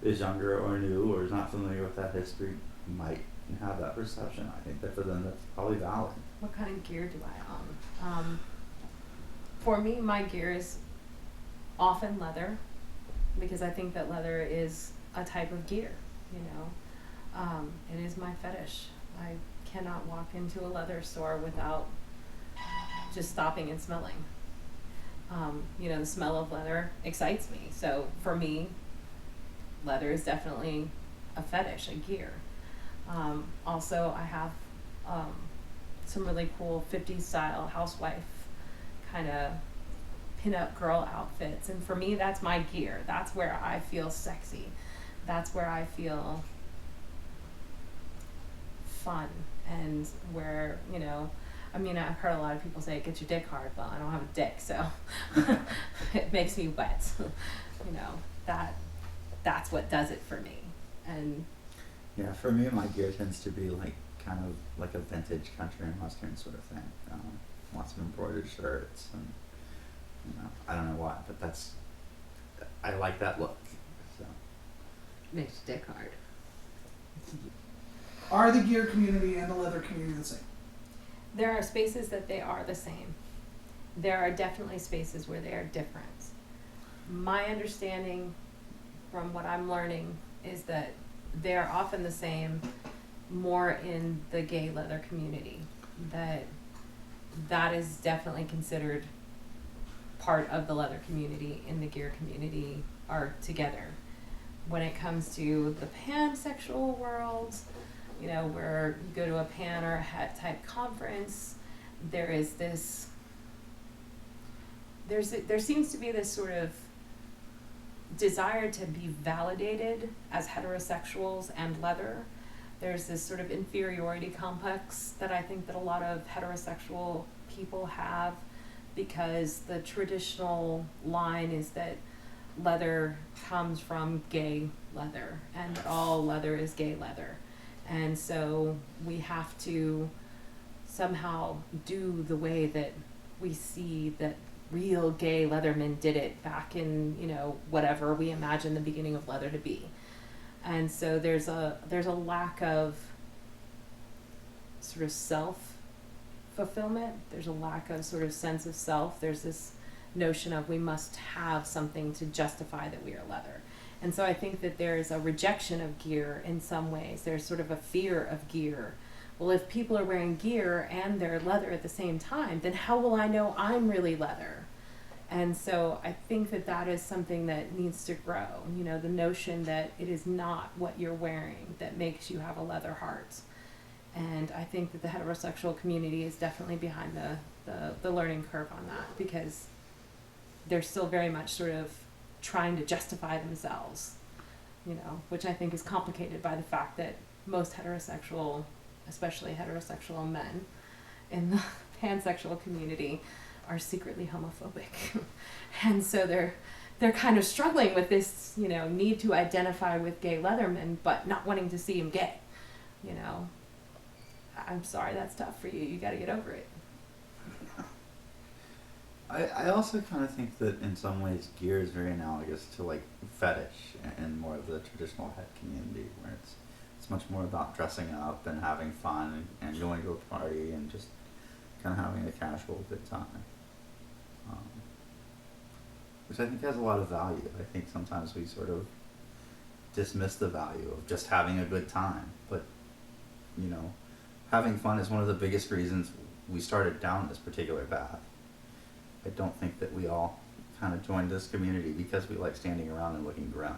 is younger or new or is not familiar with that history might have that perception. I think that for them that's probably valid. What kind of gear do I own? For me, my gear is often leather, because I think that leather is a type of gear, you know. It is my fetish. I cannot walk into a leather store without just stopping and smelling. You know, the smell of leather excites me. So for me, leather is definitely a fetish, a gear. Also, I have some really cool 50s style housewife kind of pin-up girl outfits, and for me that's my gear. That's where I feel sexy. That's where I feel fun, and where, you know, I mean, I've heard a lot of people say it gets your dick hard. Well, I don't have a dick, so it makes me wet. You know, that's what does it for me. And yeah, for me, my gear tends to be like kind of like a vintage country and western sort of thing. Lots of embroidered shirts, and you know, I don't know why, but I like that look. So makes your dick hard. Are the gear community and the leather community the same? There are spaces that they are the same. There are definitely spaces where they are different. My understanding from what I'm learning is that they are often the same more in the gay leather community. That is definitely considered part of the leather community, and the gear community are together. When it comes to the pansexual world, you know, where you go to a pan or a het type conference, there seems to be this sort of desire to be validated as heterosexuals and leather. There's this sort of inferiority complex that I think that a lot of heterosexual people have, because the traditional line is that leather comes from gay leather and that all leather is gay leather. And so we have to somehow do the way that we see that real gay leathermen did it back in, whatever we imagine the beginning of leather to be. And so there's a lack of sort of self fulfillment. There's a lack of sort of sense of self. There's this notion of we must have something to justify that we are leather. And so I think that there's a rejection of gear in some ways. There's sort of a fear of gear. Well, if people are wearing gear and they're leather at the same time, then how will I know I'm really leather? And so I think that that is something that needs to grow. The notion that it is not what you're wearing that makes you have a leather heart. And I think that the heterosexual community is definitely behind the learning curve on that, because they're still very much sort of trying to justify themselves, which I think is complicated by the fact that most heterosexual, especially heterosexual men in the pansexual community, are secretly homophobic. And so they're kind of struggling with this, need to identify with gay leathermen, but not wanting to see him gay. I'm sorry, that's tough for you. You got to get over it. I also kind of think that in some ways gear is very analogous to like fetish and more of the traditional het community, where it's much more about dressing up and having fun and going to a party and just kind of having a casual good time, which I think has a lot of value. I think sometimes we sort of dismiss the value of just having a good time, but having fun is one of the biggest reasons we started down this particular path. I don't think that we all kind of joined this community because we like standing around and looking grim.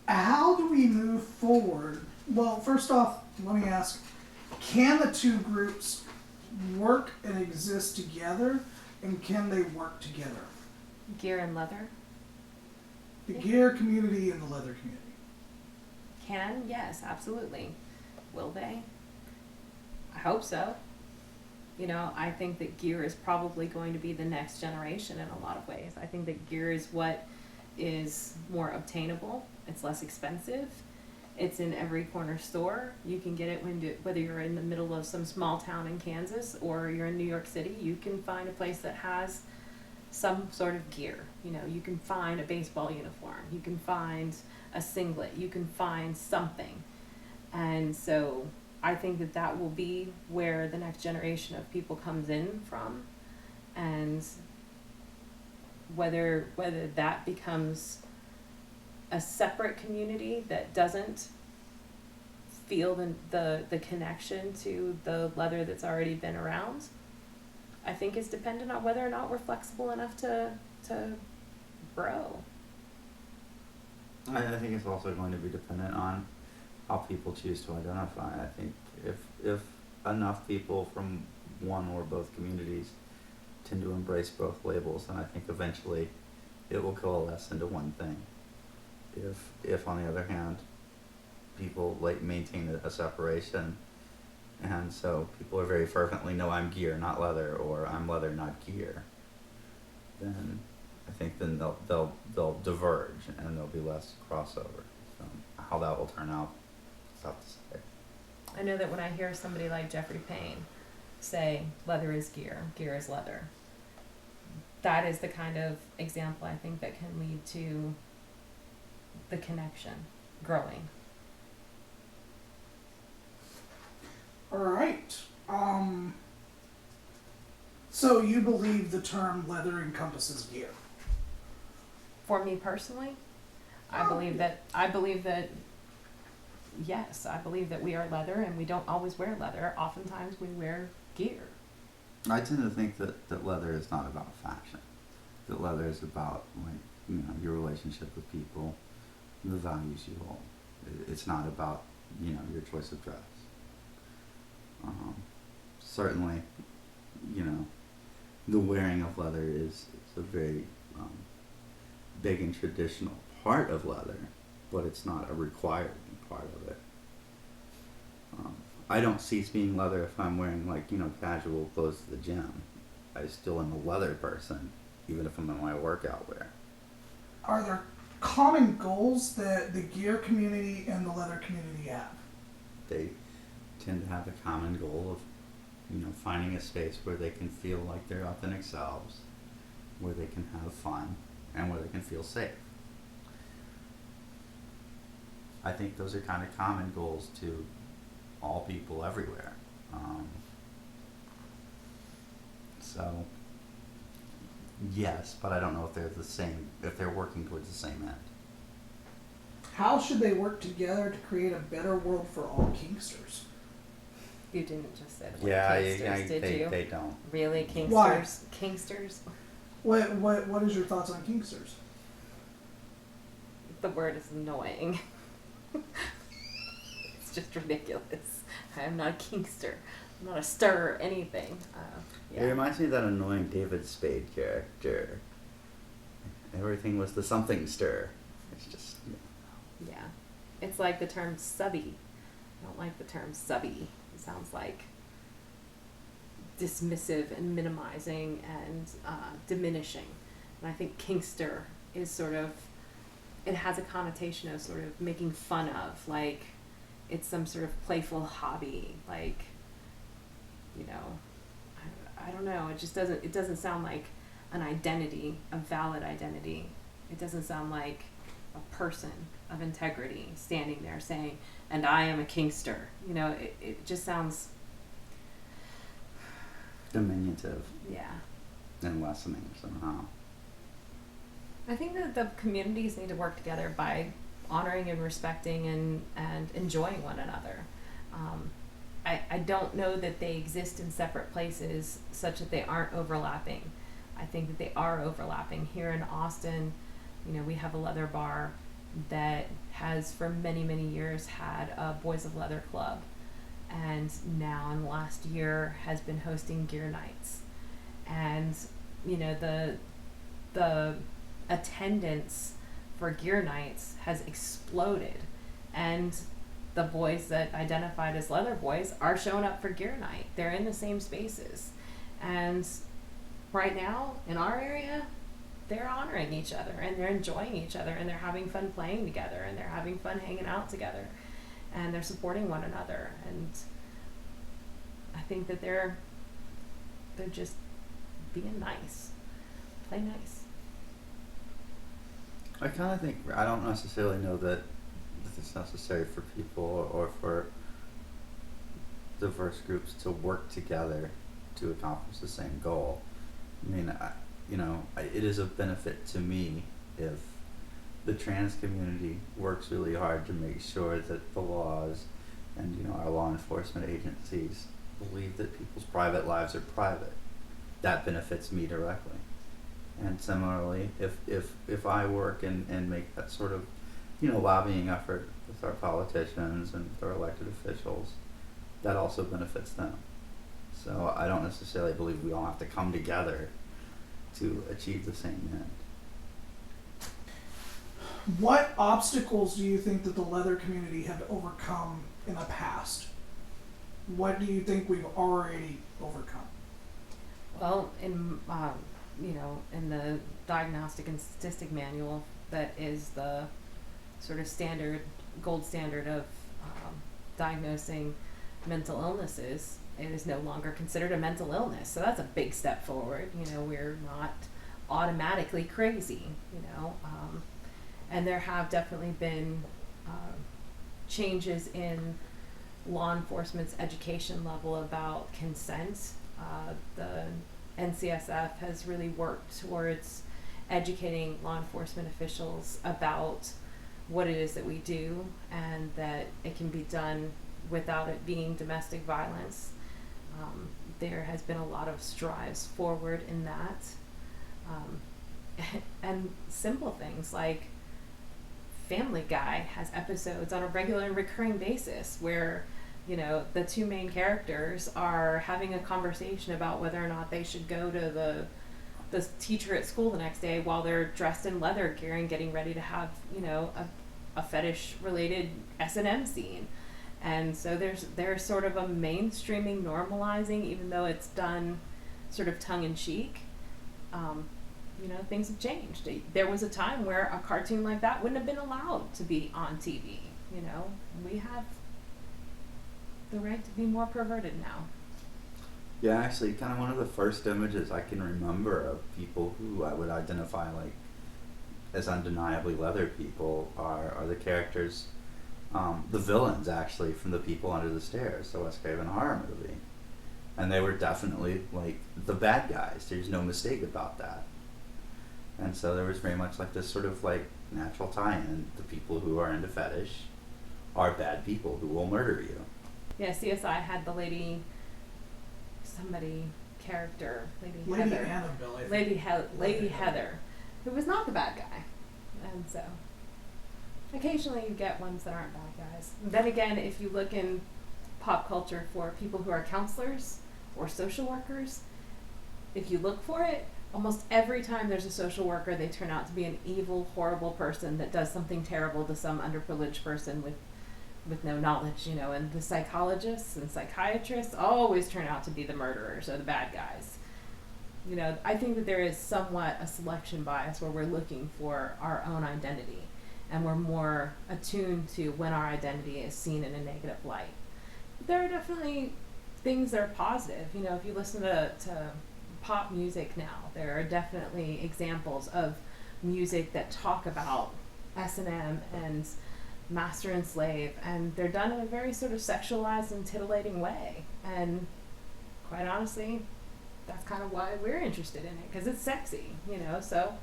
How do we move forward? Well, first off, let me ask, can the two groups work and exist together, and can they work together? Gear and leather? The gear community and the leather community. Can? Yes, absolutely. Will they? I hope so. I think that gear is probably going to be the next generation in a lot of ways. I think that gear is what is more obtainable. It's less expensive. It's in every corner store. You can get it whether you're in the middle of some small town in Kansas or you're in New York City. You can find a place that has some sort of gear. You can find a baseball uniform. You can find a singlet. You can find something. And so I think that that will be where the next generation of people comes in from, and whether that becomes a separate community that doesn't feel the connection to the leather that's already been around, I think is dependent on whether or not we're flexible enough to grow. I think it's also going to be dependent on how people choose to identify. I think if enough people from one or both communities tend to embrace both labels, then I think eventually it will coalesce into one thing. If on the other hand, people like maintain a separation, and so people are very fervently, no, I'm gear, not leather, or I'm leather, not gear, then I think then they'll diverge and there'll be less crossover. So how that will turn out, it's tough to say. I know that when I hear somebody like Jeffrey Payne say leather is gear, gear is leather, that is the kind of example I think that can lead to the connection growing. All right. So you believe the term leather encompasses gear? For me personally, I believe that yes, I believe that we are leather, and we don't always wear leather. Oftentimes we wear gear. I tend to think that leather is not about fashion. That leather is about your relationship with people, the values you hold. It's not about your choice of dress. Certainly, the wearing of leather is a very big and traditional part of leather, but it's not a required part of it. I don't cease being leather if I'm wearing casual clothes to the gym. I still am a leather person, even if I'm in my workout wear. Are there common goals that the gear community and the leather community have? They tend to have a common goal of, finding a space where they can feel like their authentic selves, where they can have fun, and where they can feel safe. I think those are kind of common goals to all people everywhere. So, yes, but I don't know if they're the same, if they're working towards the same end. How should they work together to create a better world for all Kingsters? You didn't just say the word Yeah, Kingsters, did you? they don't. Really, Kingsters? Why? Kingsters? What is your thoughts on Kingsters? The word is annoying. It's just ridiculous. I am not a Kingster. I'm not a stir or anything. It reminds me of that annoying David Spade character. Everything was the something stir. It's just, Yeah. It's like the term subby. I don't like the term subby. It sounds like dismissive and minimizing and diminishing. And I think Kingster is sort of, it has a connotation of sort of making fun of, like it's some sort of playful hobby, like, I don't know, it doesn't sound like an identity, a valid identity. It doesn't sound like a person of integrity standing there saying, and I am a Kingster. It just sounds diminutive yeah. and lessening somehow. I think that the communities need to work together by honoring and respecting and enjoying one another. I don't know that they exist in separate places such that they aren't overlapping. I think that they are overlapping. Here in Austin, we have a leather bar that has for many, many years had a Boys of Leather club, and now in the last year has been hosting gear nights. And, the attendance for gear nights has exploded, and the boys that identified as leather boys are showing up for gear night. They're in the same spaces, and right now in our area they're honoring each other and they're enjoying each other and they're having fun playing together and they're having fun hanging out together and they're supporting one another. And I think that they're just being nice. Play nice. I kind of think, I don't necessarily know that it's necessary for people or for diverse groups to work together to accomplish the same goal. I mean, it is a benefit to me if the trans community works really hard to make sure that the laws and, our law enforcement agencies believe that people's private lives are private. That benefits me directly. And similarly, if I work and make that sort of, lobbying effort with our politicians and with our elected officials, that also benefits them. So I don't necessarily believe we all have to come together to achieve the same end. What obstacles do you think that the leather community had to overcome in the past? What do you think we've already overcome? Well, in in the diagnostic and statistic manual, that is the sort of gold standard of diagnosing mental illnesses, it is no longer considered a mental illness. So that's a big step forward. We're not automatically crazy, and there have definitely been changes in law enforcement's education level about consent. The NCSF has really worked towards educating law enforcement officials about what it is that we do and that it can be done without it being domestic violence. There has been a lot of strides forward in that. And simple things like Family Guy has episodes on a regular and recurring basis where, the two main characters are having a conversation about whether or not they should go to the teacher at school the next day while they're dressed in leather gear and getting ready to have, a fetish related S&M scene. And so there's sort of a mainstreaming normalizing, even though it's done sort of tongue in cheek. You know, things have changed. There was a time where a cartoon like that wouldn't have been allowed to be on TV. You know, we have the right to be more perverted now. Yeah, actually, kind of one of the first images I can remember of people who I would identify like as undeniably leather people are the characters, the villains actually from The People Under the Stairs, the Wes Craven horror movie, and they were definitely like the bad guys. There's no mistake about that. And so there was very much like this sort of like natural tie-in. The people who are into fetish are bad people who will murder you. Yeah, CSI had the lady, somebody character, Lady Heather. Annabelle, I think. Lady Heather, who was not the bad guy. And so, occasionally you get ones that aren't bad guys. Then again, if you look in pop culture for people who are counselors or social workers, if you look for it, almost every time there's a social worker, they turn out to be an evil, horrible person that does something terrible to some underprivileged person with no knowledge, you know, and the psychologists and psychiatrists always turn out to be the murderers or the bad guys. You know, I think that there is somewhat a selection bias where we're looking for our own identity and we're more attuned to when our identity is seen in a negative light. There are definitely things that are positive. You know, if you listen to pop music now, there are definitely examples of music that talk about S&M and master and slave, and they're done in a very sort of sexualized and titillating way. And quite honestly, that's kind of why we're interested in it, because it's sexy, you know. So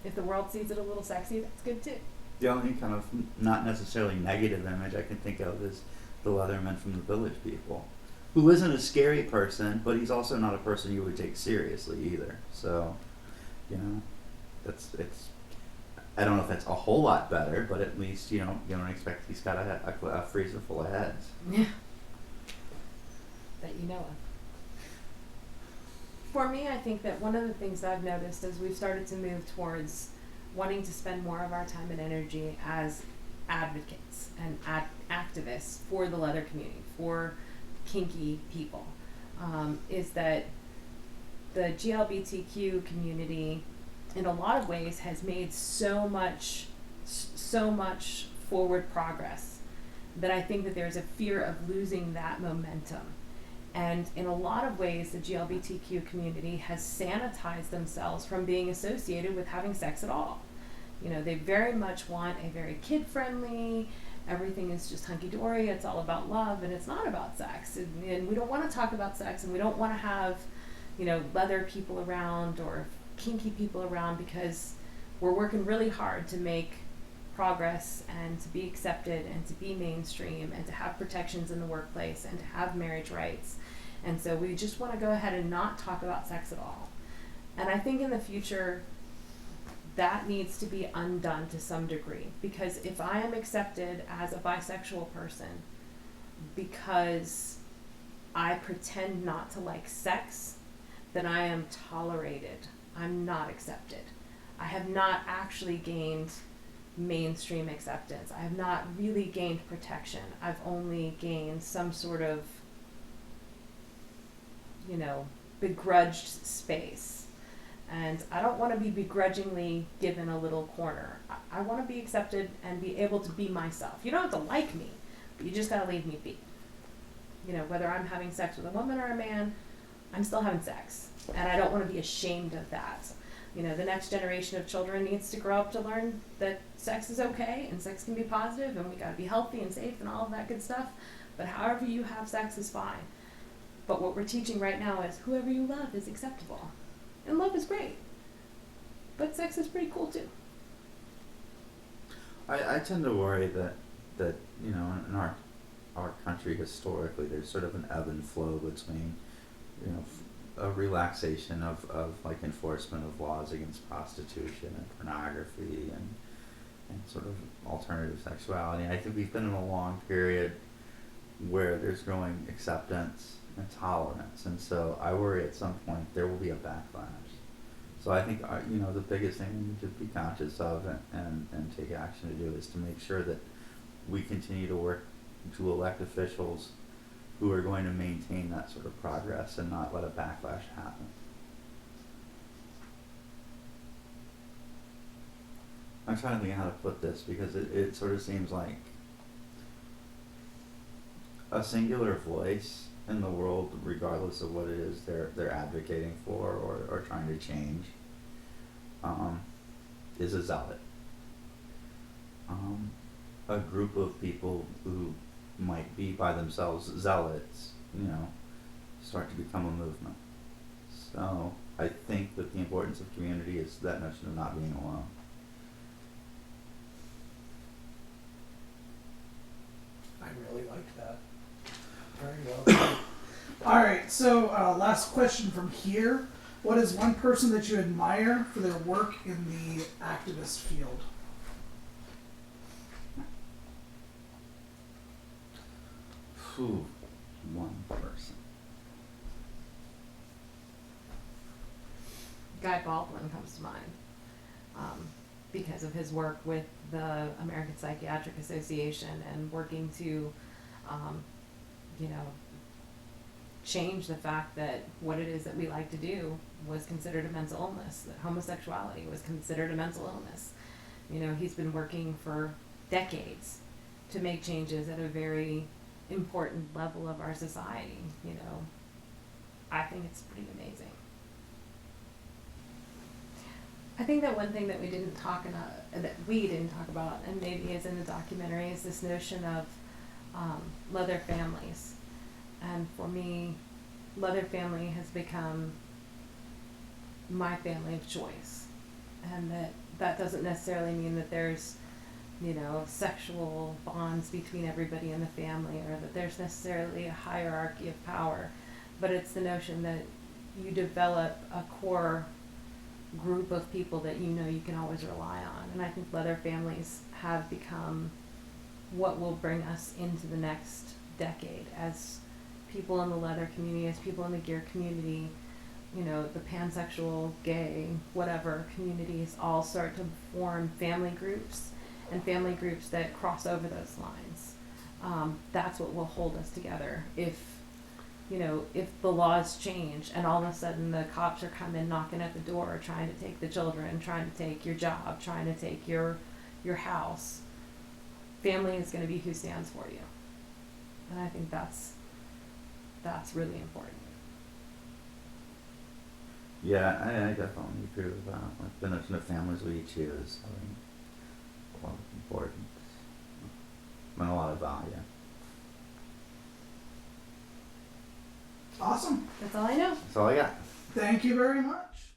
if the world sees it a little sexy, that's good too. The only kind of not necessarily negative image I can think of is the Leatherman from The Village People, who isn't a scary person, but he's also not a person you would take seriously either. So, you know, it's I don't know if that's a whole lot better, but at least you don't expect he's got a freezer full of heads. Yeah. That you know of. For me, I think that one of the things that I've noticed as we've started to move towards wanting to spend more of our time and energy as advocates and activists for the leather community, for kinky people, is that the GLBTQ community in a lot of ways has made so much forward progress that I think that there's a fear of losing that momentum. And in a lot of ways, the GLBTQ community has sanitized themselves from being associated with having sex at all. You know, they very much want a very kid-friendly, everything is just hunky-dory, it's all about love, and it's not about sex. And we don't want to talk about sex, and we don't want to have, you know, leather people around or kinky people around, because we're working really hard to make progress and to be accepted and to be mainstream and to have protections in the workplace and to have marriage rights. And so we just want to go ahead and not talk about sex at all. And I think in the future that needs to be undone to some degree, because if I am accepted as a bisexual person because I pretend not to like sex, then I am tolerated. I'm not accepted. I have not actually gained mainstream acceptance. I have not really gained protection. I've only gained some sort of, you know, begrudged space. And I don't want to be begrudgingly given a little corner. I want to be accepted and be able to be myself. You don't have to like me, but you just got to leave me be. You know, whether I'm having sex with a woman or a man, I'm still having sex. And I don't want to be ashamed of that. You know, the next generation of children needs to grow up to learn that sex is okay and sex can be positive and we got to be healthy and safe and all of that good stuff. But however you have sex is fine. But what we're teaching right now is whoever you love is acceptable. And love is great. But sex is pretty cool too. I tend to worry that you know, in our country historically, there's sort of an ebb and flow between, you know, a relaxation of like enforcement of laws against prostitution and pornography and sort of alternative sexuality. And I think we've been in a long period where there's growing acceptance and tolerance, and so I worry at some point there will be a backlash. So I think you know, the biggest thing we need to be conscious of and take action to do is to make sure that we continue to work to elect officials who are going to maintain that sort of progress and not let a backlash happen. I'm trying to think how to put this because it sort of seems like a singular voice in the world, regardless of what it is they're advocating for or trying to change, is a zealot. A group of people who might be by themselves zealots, start to become a movement. So I think that the importance of community is that notion of not being alone. I really liked that. Very well done. All right, so last question from here. What is one person that you admire for their work in the activist field? Whew, one person. Guy Baldwin comes to mind because of his work with the American Psychiatric Association and working to, change the fact that what it is that we like to do was considered a mental illness, that homosexuality was considered a mental illness. He's been working for decades to make changes at a very important level of our society. I think it's pretty amazing. I think that one thing that we didn't talk about, and maybe is in the documentary, is this notion of leather families. And for me, leather family has become my family of choice, and that doesn't necessarily mean that there's sexual bonds between everybody in the family, or that there's necessarily a hierarchy of power, but it's the notion that you develop a core group of people that you can always rely on. And I think leather families have become what will bring us into the next decade as people in the leather community, as people in the gear community, the pansexual, gay, whatever communities all start to form family groups, and family groups that cross over those lines. That's what will hold us together. If the laws change and all of a sudden the cops are coming knocking at the door, trying to take the children, trying to take your job, trying to take your house, family is going to be who stands for you. And I think that's really important. Yeah, I definitely agree with that. Like the notion of families we choose having a lot of importance and a lot of value. Awesome. That's all I know. That's all I got. Thank you very much.